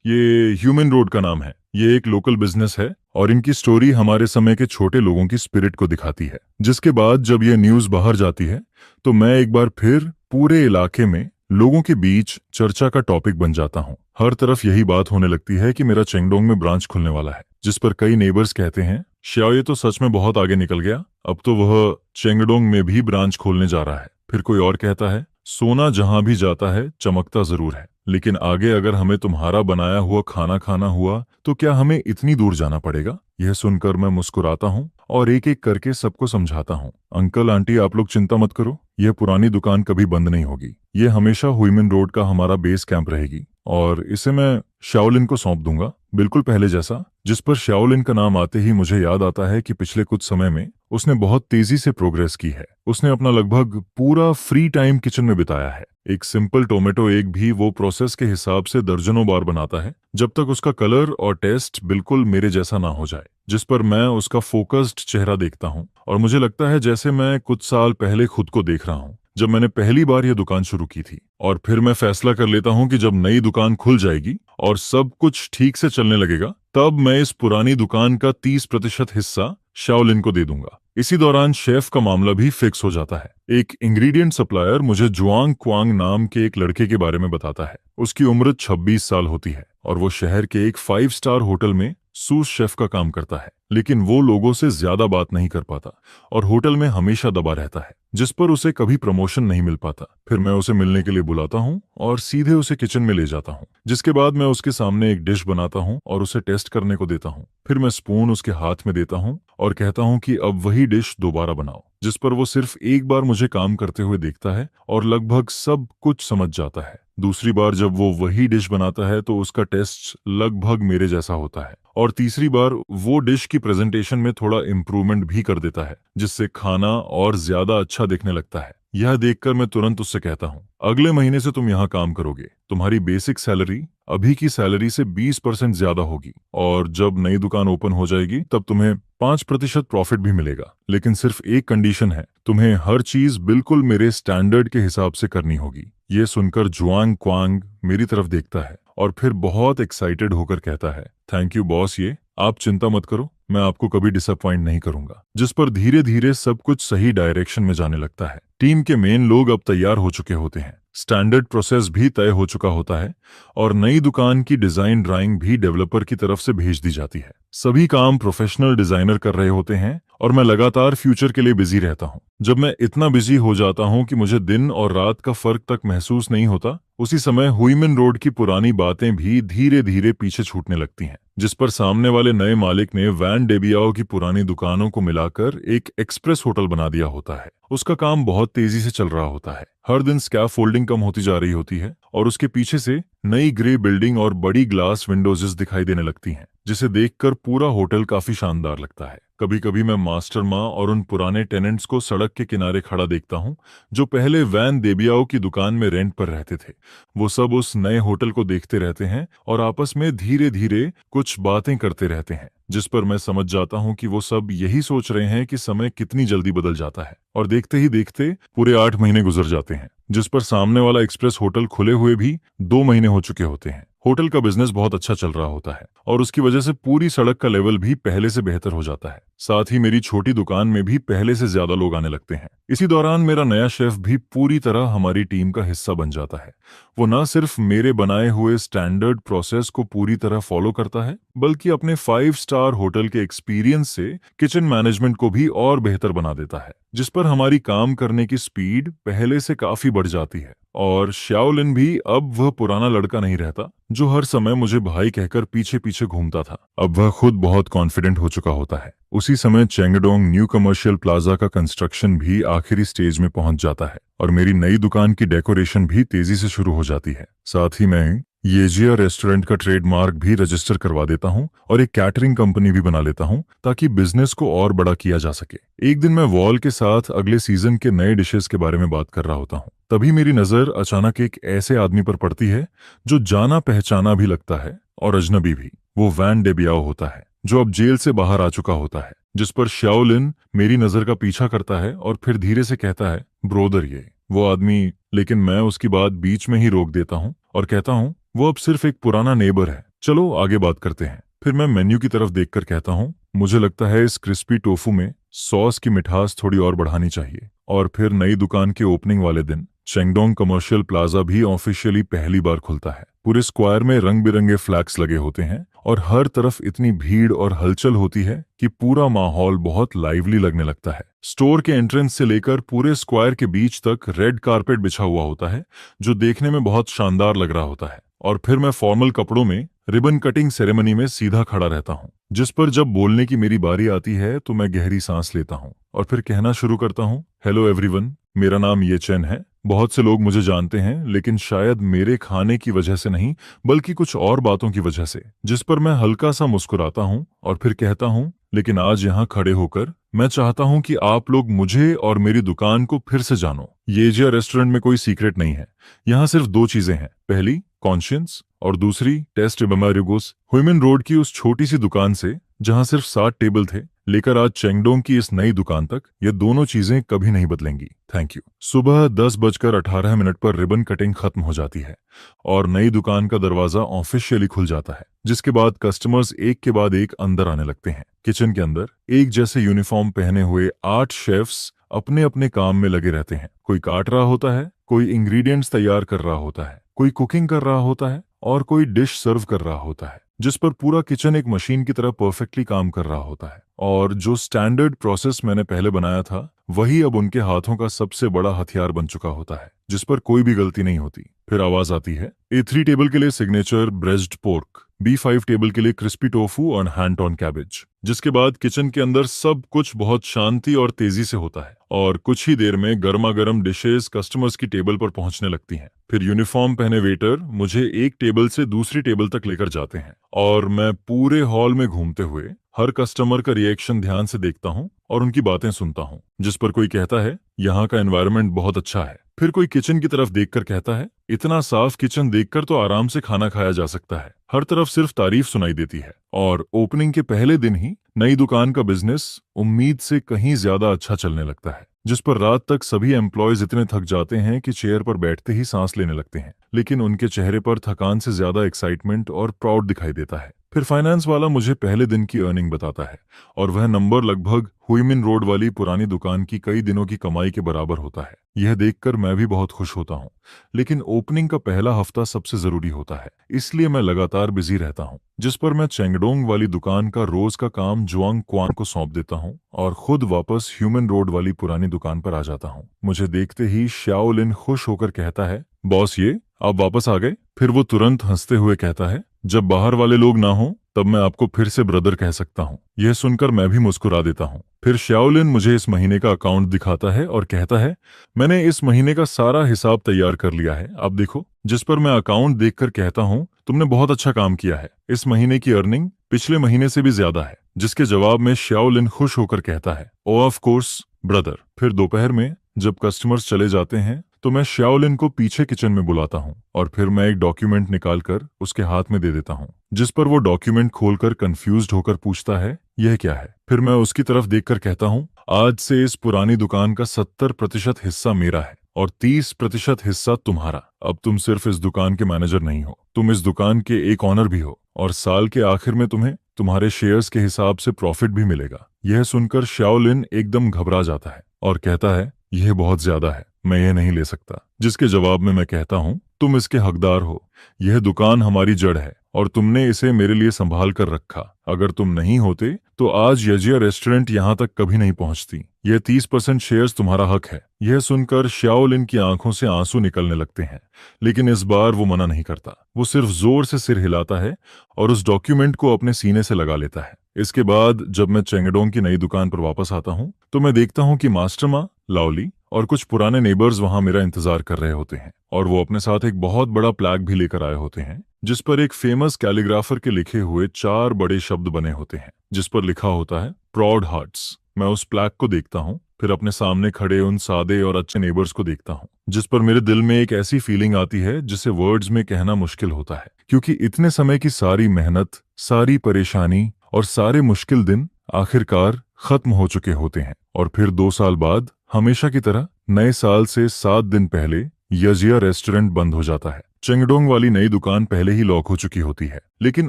ये ह्यूमन रोड का नाम है, ये एक लोकल बिजनेस है और इनकी स्टोरी हमारे समय के छोटे लोगों की स्पिरिट को दिखाती है। जिसके बाद जब ये न्यूज बाहर जाती है तो मैं एक बार फिर पूरे इलाके में लोगों के बीच चर्चा का टॉपिक बन जाता हूँ। हर तरफ यही बात होने लगती है कि मेरा चेंगडोंग में ब्रांच खुलने वाला है, जिस पर कई नेबर्स कहते हैं, श्याओ ये तो सच में बहुत आगे निकल गया, अब तो वह चेंगडोंग में भी ब्रांच खोलने जा रहा है। फिर कोई और कहता है, सोना जहां भी जाता है चमकता जरूर है, लेकिन आगे अगर हमें तुम्हारा बनाया हुआ खाना खाना हुआ तो क्या हमें इतनी दूर जाना पड़ेगा? यह सुनकर मैं मुस्कुराता हूँ और एक एक करके सबको समझाता हूँ, अंकल आंटी आप लोग चिंता मत करो, यह पुरानी दुकान कभी बंद नहीं होगी, ये हमेशा हुइमिन रोड का हमारा बेस कैंप रहेगी और इसे मैं शाओलिन को सौंप दूंगा, बिल्कुल पहले जैसा। जिस पर शाओलिन का नाम आते ही मुझे याद आता है कि पिछले कुछ समय में उसने बहुत तेजी से प्रोग्रेस की है। उसने अपना लगभग पूरा फ्री टाइम किचन में बिताया है। एक सिंपल टोमेटो एग भी वो प्रोसेस के हिसाब से दर्जनों बार बनाता है जब तक उसका कलर और टेस्ट बिल्कुल मेरे जैसा ना हो जाए। जिस पर मैं उसका फोकस्ड चेहरा देखता हूँ और मुझे लगता है जैसे मैं कुछ साल पहले खुद को देख रहा हूँ जब मैंने पहली बार यह दुकान शुरू की थी। और फिर मैं फैसला कर लेता हूँ कि जब नई दुकान खुल जाएगी और सब कुछ ठीक से चलने लगेगा तब मैं इस पुरानी दुकान का 30% हिस्सा शाओलिन को दे दूंगा। इसी दौरान शेफ का मामला भी फिक्स हो जाता है। एक इंग्रेडिएंट सप्लायर मुझे जुआंग क्वांग नाम के एक लड़के के बारे में बताता है। उसकी उम्र 26 साल होती है और वो शहर के एक 5 स्टार होटल में सूस शेफ का काम करता है, लेकिन वो लोगों से ज्यादा बात नहीं कर पाता और होटल में हमेशा दबा रहता है, जिस पर उसे कभी प्रमोशन नहीं मिल पाता। फिर मैं उसे मिलने के लिए बुलाता हूँ और सीधे उसे किचन में ले जाता हूँ, जिसके बाद मैं उसके सामने एक डिश बनाता हूँ और उसे टेस्ट करने को देता हूँ। फिर मैं स्पून उसके हाथ में देता हूँ और कहता हूँ कि अब वही डिश दोबारा बनाओ, जिस पर वो सिर्फ एक बार मुझे काम करते हुए देखता है और लगभग सब कुछ समझ जाता है। दूसरी बार जब वो वही डिश बनाता है तो उसका टेस्ट लगभग मेरे जैसा होता है और तीसरी बार वो डिश की प्रेजेंटेशन में थोड़ा इम्प्रूवमेंट भी कर देता है, जिससे खाना और ज्यादा अच्छा दिखने लगता है। यह देखकर मैं तुरंत उससे कहता हूँ, अगले महीने से तुम यहाँ काम करोगे, तुम्हारी बेसिक सैलरी अभी की सैलरी से 20% ज्यादा होगी और जब नई दुकान ओपन हो जाएगी तब तुम्हें 5% प्रॉफिट भी मिलेगा, लेकिन सिर्फ एक कंडीशन है, तुम्हें हर चीज बिल्कुल मेरे स्टैंडर्ड के हिसाब से करनी होगी। ये सुनकर जुआंग क्वांग मेरी तरफ देखता है और फिर बहुत एक्साइटेड होकर कहता है, थैंक यू बॉस, ये आप चिंता मत करो, मैं आपको कभी डिसअपॉइंट नहीं करूंगा। जिस पर धीरे धीरे सब कुछ सही डायरेक्शन में जाने लगता है। टीम के मेन लोग अब तैयार हो चुके होते हैं, स्टैंडर्ड प्रोसेस भी तय हो चुका होता है और नई दुकान की डिजाइन ड्राइंग भी डेवलपर की तरफ से भेज दी जाती है। सभी काम प्रोफेशनल डिजाइनर कर रहे होते हैं और मैं लगातार फ्यूचर के लिए बिजी रहता हूँ। जब मैं इतना बिजी हो जाता हूँ कि मुझे दिन और रात का फर्क तक महसूस नहीं होता, उसी समय हुइमिन रोड की पुरानी बातें भी धीरे धीरे पीछे छूटने लगती हैं। जिस पर सामने वाले नए मालिक ने वैन डेबियाओ की पुरानी दुकानों को मिलाकर एक एक्सप्रेस होटल बना दिया होता है। उसका काम बहुत तेजी से चल रहा होता है। हर दिन स्कैफ फोल्डिंग कम होती जा रही होती है और उसके पीछे से नई ग्रे बिल्डिंग और बड़ी ग्लास विंडोजेस दिखाई देने लगती हैं, जिसे देखकर पूरा होटल काफी शानदार लगता है। कभी कभी मैं मास्टर माँ और उन पुराने टेनेंट्स को सड़क के किनारे खड़ा देखता हूँ जो पहले वैन देबियाओ की दुकान में रेंट पर रहते थे। वो सब उस नए होटल को देखते रहते हैं और आपस में धीरे धीरे कुछ बातें करते रहते हैं, जिस पर मैं समझ जाता हूँ कि वो सब यही सोच रहे हैं कि समय कितनी जल्दी बदल जाता है। और देखते ही देखते पूरे 8 महीने गुजर जाते हैं, जिस पर सामने वाला एक्सप्रेस होटल खुले हुए भी 2 महीने हो चुके होते हैं। होटल का बिजनेस बहुत अच्छा चल रहा होता है और उसकी वजह से पूरी सड़क का लेवल भी पहले से बेहतर हो जाता है। साथ ही मेरी छोटी दुकान में भी पहले से ज्यादा लोग आने लगते हैं। इसी दौरान मेरा नया शेफ भी पूरी तरह हमारी टीम का हिस्सा बन जाता है। वो न सिर्फ मेरे बनाए हुए स्टैंडर्ड प्रोसेस को पूरी तरह फॉलो करता है, बल्कि अपने 5 स्टार होटल के एक्सपीरियंस से किचन मैनेजमेंट को भी और बेहतर बना देता है, जिस पर हमारी काम करने की स्पीड पहले से काफी बढ़ जाती है। और शाओलिन भी अब वह पुराना लड़का नहीं रहता जो हर समय मुझे भाई कहकर पीछे पीछे घूमता था। अब वह खुद बहुत कॉन्फिडेंट हो चुका होता है। उसी समय चेंगडोंग न्यू कमर्शियल प्लाजा का कंस्ट्रक्शन भी आखिरी स्टेज में पहुंच जाता है और मेरी नई दुकान की डेकोरेशन भी तेजी से शुरू हो जाती है। साथ ही मैं येजिया रेस्टोरेंट का ट्रेडमार्क भी रजिस्टर करवा देता हूं और एक कैटरिंग कंपनी भी बना लेता हूं ताकि बिजनेस को और बड़ा किया जा सके। एक दिन मैं वॉल के साथ अगले सीजन के नए डिशेस के बारे में बात कर रहा होता हूं। तभी मेरी नजर अचानक एक ऐसे आदमी पर पड़ती है जो जाना पहचाना भी लगता है और अजनबी भी। वो वैन डेबियाओ होता है जो अब जेल से बाहर आ चुका होता है, जिस पर शाओलिन मेरी नजर का पीछा करता है और फिर धीरे से कहता है, ब्रोदर ये वो आदमी। लेकिन मैं उसकी बात बीच में ही रोक देता हूँ और कहता हूँ, वो अब सिर्फ एक पुराना नेबर है, चलो आगे बात करते हैं। फिर मैं मेन्यू की तरफ देखकर कहता हूँ, मुझे लगता है इस क्रिस्पी टोफू में सॉस की मिठास थोड़ी और बढ़ानी चाहिए। और फिर नई दुकान के ओपनिंग वाले दिन चेंगडोंग कमर्शियल प्लाजा भी ऑफिशियली पहली बार खुलता है। पूरे स्क्वायर में रंग बिरंगे फ्लैग्स लगे होते हैं और हर तरफ इतनी भीड़ और हलचल होती है कि पूरा माहौल बहुत लाइवली लगने लगता है। स्टोर के एंट्रेंस से लेकर पूरे स्क्वायर के बीच तक रेड कारपेट बिछा हुआ होता है जो देखने में बहुत शानदार लग रहा होता है। और फिर मैं फॉर्मल कपड़ों में रिबन कटिंग सेरेमनी में सीधा खड़ा रहता हूँ, जिस पर जब बोलने की मेरी बारी आती है तो मैं गहरी सांस लेता हूँ और फिर कहना शुरू करता हूँ, हेलो एवरीवन, मेरा नाम ये चेन है। बहुत से लोग मुझे जानते हैं, लेकिन शायद मेरे खाने की वजह से नहीं बल्कि कुछ और बातों की वजह से। जिस पर मैं हल्का सा मुस्कुराता हूँ और फिर कहता हूँ, लेकिन आज यहाँ खड़े होकर मैं चाहता हूँ कि आप लोग मुझे और मेरी दुकान को फिर से जानो। येजिया रेस्टोरेंट में कोई सीक्रेट नहीं है, यहाँ सिर्फ दो चीजें हैं, पहली कॉन्शियंस और दूसरी टेस्ट बमारिगोस। हुइमिन रोड की उस छोटी सी दुकान से जहां सिर्फ 60 टेबल थे लेकर आज चेंगडोंग की इस नई दुकान तक, ये दोनों चीजें कभी नहीं बदलेंगी। Thank you. सुबह 10:18 पर रिबन कटिंग खत्म हो जाती है और नई दुकान का दरवाजा ऑफिशियली खुल जाता है, जिसके बाद कस्टमर्स एक के बाद एक अंदर आने लगते हैं। किचन के अंदर एक जैसे यूनिफॉर्म पहने हुए 8 शेफ्स अपने अपने काम में लगे रहते हैं। कोई काट रहा होता है, कोई इंग्रेडिएंट्स तैयार कर रहा होता है, कोई कुकिंग कर रहा होता है और कोई डिश सर्व कर रहा होता है, जिस पर पूरा किचन एक मशीन की तरह परफेक्टली काम कर रहा होता है। और जो स्टैंडर्ड प्रोसेस मैंने पहले बनाया था वही अब उनके हाथों का सबसे बड़ा हथियार बन चुका होता है, जिस पर कोई भी गलती नहीं होती। फिर आवाज आती है, A3 टेबल के लिए signature braced pork, B5 table के लिए क्रिस्पी टोफू और हैंड ऑन कैबेज। जिसके बाद किचन के अंदर सब कुछ बहुत शांति और तेजी से होता है और कुछ ही देर में गर्मा गर्म डिशेस कस्टमर्स की टेबल पर पहुंचने लगती हैं। फिर यूनिफॉर्म पहने वेटर मुझे एक टेबल से दूसरी टेबल तक लेकर जाते हैं और मैं पूरे हॉल में घूमते हुए हर कस्टमर का रिएक्शन ध्यान से देखता हूं और उनकी बातें सुनता हूं। जिस पर कोई कहता है, यहाँ का एनवायरनमेंट बहुत अच्छा है। फिर कोई किचन की तरफ देखकर कहता है, इतना साफ किचन देखकर तो आराम से खाना खाया जा सकता है। हर तरफ सिर्फ तारीफ सुनाई देती है और ओपनिंग के पहले दिन ही नई दुकान का बिजनेस उम्मीद से कहीं ज्यादा अच्छा चलने लगता है, जिस पर रात तक सभी एम्प्लॉयज इतने थक जाते हैं कि चेयर पर बैठते ही सांस लेने लगते हैं, लेकिन उनके चेहरे पर थकान से ज्यादा एक्साइटमेंट और प्राउड दिखाई देता है। फिर फाइनेंस वाला मुझे पहले दिन की अर्निंग बताता है और वह नंबर लगभग हुइमिन रोड वाली पुरानी दुकान की कई दिनों की कमाई के बराबर होता है। यह देखकर मैं भी बहुत खुश होता हूँ, लेकिन ओपनिंग का पहला हफ्ता सबसे जरूरी होता है, इसलिए मैं लगातार बिजी रहता हूँ। जिस पर मैं चेंगडोंग वाली दुकान का रोज का काम जुआंग क्वान को सौंप देता हूँ और खुद वापस ह्यूमन रोड वाली पुरानी दुकान पर आ जाता हूँ। मुझे देखते ही शाओलिन खुश होकर कहता है, बॉस ये आप वापस आ गए। फिर वो तुरंत हंसते हुए कहता है, जब बाहर वाले लोग ना हो तब मैं आपको फिर से ब्रदर कह सकता हूँ। यह सुनकर मैं भी मुस्कुरा देता हूँ। फिर शाओलिन मुझे इस महीने का अकाउंट दिखाता है और कहता है, मैंने इस महीने का सारा हिसाब तैयार कर लिया है, आप देखो। जिस पर मैं अकाउंट देखकर कहता हूँ, तुमने बहुत अच्छा काम किया है, इस महीने की अर्निंग पिछले महीने से भी ज्यादा है। जिसके जवाब में शाओलिन खुश होकर कहता है, ओ ऑफ कोर्स ब्रदर। फिर दोपहर में जब कस्टमर्स चले जाते हैं तो मैं शाओलिन को पीछे किचन में बुलाता हूँ और फिर मैं एक डॉक्यूमेंट निकालकर उसके हाथ में दे देता हूँ, जिस पर वो डॉक्यूमेंट खोलकर कंफ्यूज्ड होकर पूछता है, यह क्या है। फिर मैं उसकी तरफ देखकर कहता हूँ, आज से इस पुरानी दुकान का 70% हिस्सा मेरा है और 30% हिस्सा तुम्हारा। अब तुम सिर्फ इस दुकान के मैनेजर नहीं हो, तुम इस दुकान के एक ऑनर भी हो और साल के आखिर में तुम्हें तुम्हारे शेयर्स के हिसाब से प्रॉफिट भी मिलेगा। यह सुनकर शाओलिन एकदम घबरा जाता है और कहता है, यह बहुत ज्यादा है, मैं यह नहीं ले सकता। जिसके जवाब में मैं कहता हूँ, तुम इसके हकदार हो, यह दुकान हमारी जड़ है और तुमने इसे मेरे लिए संभाल कर रखा। अगर तुम नहीं होते तो आज यजिया रेस्टोरेंट यहाँ तक कभी नहीं पहुंचती। यह 30% शेयर्स तुम्हारा हक है। यह सुनकर श्याओलिन की आंखों से आंसू निकलने लगते हैं, लेकिन इस बार वो मना नहीं करता। वो सिर्फ जोर से सिर हिलाता है और उस डॉक्यूमेंट को अपने सीने से लगा लेता है। इसके बाद जब मैं चेंगडोंग की नई दुकान पर वापस आता हूँ तो मैं देखता हूँ कि मास्टरमा, लाओली और कुछ पुराने नेबर्स वहां मेरा इंतजार कर रहे होते हैं, और वो अपने साथ एक बहुत बड़ा प्लैग भी लेकर आए होते हैं जिस पर एक फेमस कैलीग्राफर के लिखे हुए 4 बड़े शब्द बने होते हैं, जिस पर लिखा होता है प्राउड हार्ट्स। मैं उस प्लैग को देखता हूँ, फिर अपने सामने खड़े उन सादे और अच्छे नेबर्स को देखता हूँ, जिस पर मेरे दिल में एक ऐसी फीलिंग आती है जिसे वर्ड्स में कहना मुश्किल होता है, क्योंकि इतने समय की सारी मेहनत, सारी परेशानी और सारे मुश्किल दिन आखिरकार खत्म हो चुके होते हैं। और फिर 2 साल बाद हमेशा की तरह नए साल से 7 दिन पहले यजिया रेस्टोरेंट बंद हो जाता है। चेंगडोंग वाली नई दुकान पहले ही लॉक हो चुकी होती है, लेकिन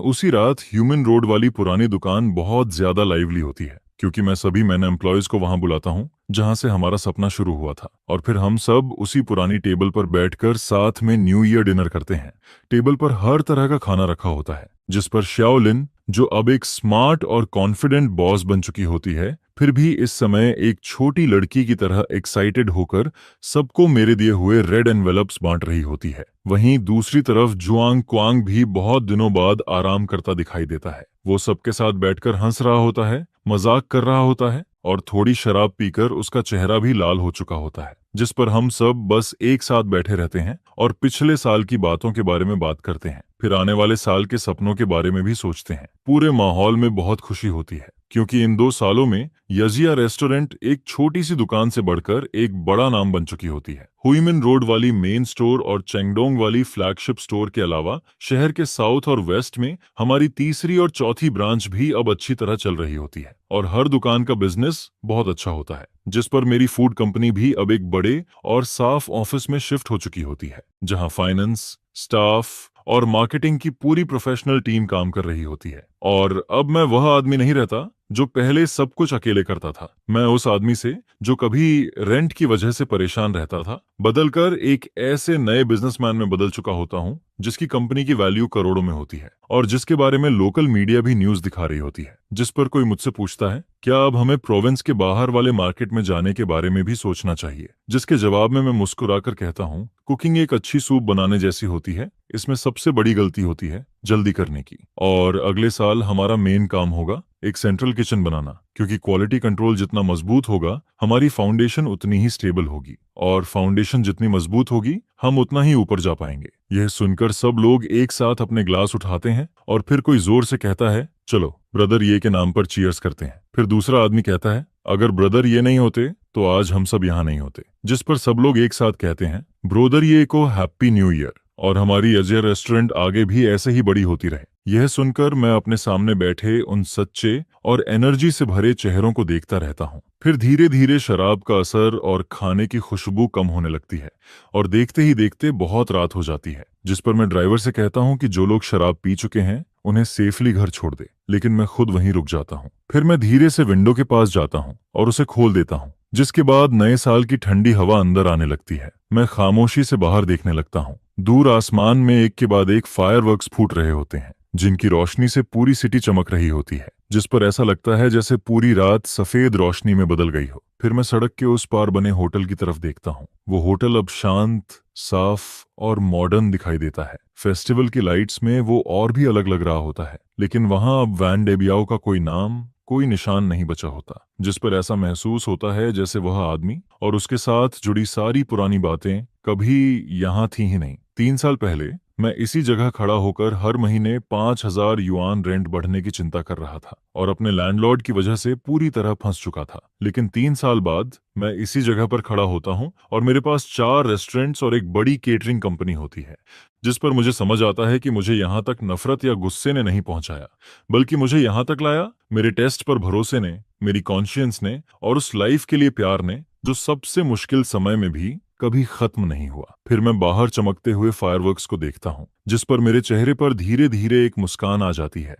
उसी रात ह्यूमन रोड वाली पुरानी दुकान बहुत ज्यादा लाइवली होती है, क्योंकि मैं सभी मैंने एम्प्लॉयज को वहां बुलाता हूं जहां से हमारा सपना शुरू हुआ था। और फिर हम सब उसी पुरानी टेबल पर बैठकर साथ में न्यू ईयर डिनर करते हैं। टेबल पर हर तरह का खाना रखा होता है, जिस पर श्याओलिन, जो अब एक स्मार्ट और कॉन्फिडेंट बॉस बन चुकी होती है, फिर भी इस समय एक छोटी लड़की की तरह एक्साइटेड होकर सबको मेरे दिए हुए रेड एनवेलप्स बांट रही होती है। वहीं दूसरी तरफ जुआंग क्वांग भी बहुत दिनों बाद आराम करता दिखाई देता है। वो सबके साथ बैठकर हंस रहा होता है, मजाक कर रहा होता है, और थोड़ी शराब पीकर उसका चेहरा भी लाल हो चुका होता है, जिस पर हम सब बस एक साथ बैठे रहते हैं और पिछले साल की बातों के बारे में बात करते हैं, फिर आने वाले साल के सपनों के बारे में भी सोचते हैं। पूरे माहौल में बहुत खुशी होती है, क्योंकि इन 2 सालों में यजिया रेस्टोरेंट एक छोटी सी दुकान से बढ़कर एक बड़ा नाम बन चुकी होती है। हुईमिन रोड वाली मेन स्टोर और चेंगडोंग वाली फ्लैगशिप स्टोर के अलावा शहर के साउथ और वेस्ट में हमारी तीसरी और चौथी ब्रांच भी अब अच्छी तरह चल रही होती है, और हर दुकान का बिजनेस बहुत अच्छा होता है, जिस पर मेरी फूड कंपनी भी अब एक बड़े और साफ ऑफिस में शिफ्ट हो चुकी होती है, जहां फाइनेंस, स्टाफ और मार्केटिंग की पूरी प्रोफेशनल टीम काम कर रही होती है। और अब मैं वह आदमी नहीं रहता जो पहले सब कुछ अकेले करता था। मैं उस आदमी से जो कभी रेंट की वजह से परेशान रहता था, बदलकर एक ऐसे नए बिजनेसमैन में बदल चुका होता हूँ जिसकी कंपनी की वैल्यू करोड़ों में होती है, और जिसके बारे में लोकल मीडिया भी न्यूज दिखा रही होती है। जिस पर कोई मुझसे पूछता है क्या अब हमें प्रोविंस के बाहर वाले मार्केट में जाने के बारे में भी सोचना चाहिए, जिसके जवाब में मैं मुस्कुराकर कहता हूँ, कुकिंग एक अच्छी सूप बनाने जैसी होती है। इसमें सबसे बड़ी गलती होती है जल्दी करने की। और अगले साल हमारा मेन काम होगा एक सेंट्रल किचन बनाना, क्योंकि क्वालिटी कंट्रोल जितना मजबूत होगा हमारी फाउंडेशन उतनी ही स्टेबल होगी, और फाउंडेशन जितनी मजबूत होगी हम उतना ही ऊपर जा पाएंगे। यह सुनकर सब लोग एक साथ अपने ग्लास उठाते हैं और फिर कोई जोर से कहता है, चलो ब्रदर ये के नाम पर चीयर्स करते हैं। फिर दूसरा आदमी कहता है, अगर ब्रदर ये नहीं होते तो आज हम सब यहाँ नहीं होते। जिस पर सब लोग एक साथ कहते हैं, ब्रोदर ये को हैप्पी न्यू ईयर, और हमारी यजिया रेस्टोरेंट आगे भी ऐसे ही बड़ी होती रहे। यह सुनकर मैं अपने सामने बैठे उन सच्चे और एनर्जी से भरे चेहरों को देखता रहता हूँ। फिर धीरे धीरे शराब का असर और खाने की खुशबू कम होने लगती है, और देखते ही देखते बहुत रात हो जाती है, जिस पर मैं ड्राइवर से कहता हूँ कि जो लोग शराब पी चुके हैं उन्हें सेफली घर छोड़ दे, लेकिन मैं खुद वहीं रुक जाता हूँ। फिर मैं धीरे से विंडो के पास जाता हूँ और उसे खोल देता हूँ, जिसके बाद नए साल की ठंडी हवा अंदर आने लगती है। मैं खामोशी से बाहर देखने लगता हूँ। दूर आसमान में एक के बाद एक फायरवर्क्स फूट रहे होते हैं, जिनकी रोशनी से पूरी सिटी चमक रही होती है, जिस पर ऐसा लगता है जैसे पूरी रात सफेद रोशनी में बदल गई हो। फिर मैं सड़क के उस पार बने होटल की तरफ देखता हूँ। वो होटल अब शांत, साफ और मॉडर्न दिखाई देता है। फेस्टिवल की लाइट्स में वो और भी अलग लग रहा होता है, लेकिन वहां अब वैन डेबियाओ का कोई नाम, कोई निशान नहीं बचा होता, जिस पर ऐसा महसूस होता है जैसे वह आदमी और उसके साथ जुड़ी सारी पुरानी बातें कभी यहाँ थी ही नहीं। 3 साल पहले मैं इसी जगह खड़ा होकर हर महीने 5,000 युआन रेंट बढ़ने की चिंता कर रहा था और अपने लैंडलॉर्ड की वजह से पूरी तरह फंस चुका था। लेकिन 3 साल बाद मैं इसी जगह पर खड़ा होता हूँ और मेरे पास 4 रेस्टोरेंट्स और एक बड़ी केटरिंग कंपनी होती है, जिस पर मुझे समझ आता है कि मुझे यहाँ तक नफरत या गुस्से ने नहीं पहुंचाया, बल्कि मुझे यहाँ तक लाया मेरे टेस्ट पर भरोसे ने, मेरी कॉन्शियंस ने, और उस लाइफ के लिए प्यार ने, जो सबसे मुश्किल समय में भी कभी खत्म नहीं हुआ। फिर मैं बाहर चमकते हुए फायरवर्क्स को देखता हूँ, जिस पर मेरे चेहरे पर धीरे धीरे एक मुस्कान आ जाती है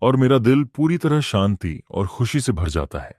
और मेरा दिल पूरी तरह शांति और खुशी से भर जाता है।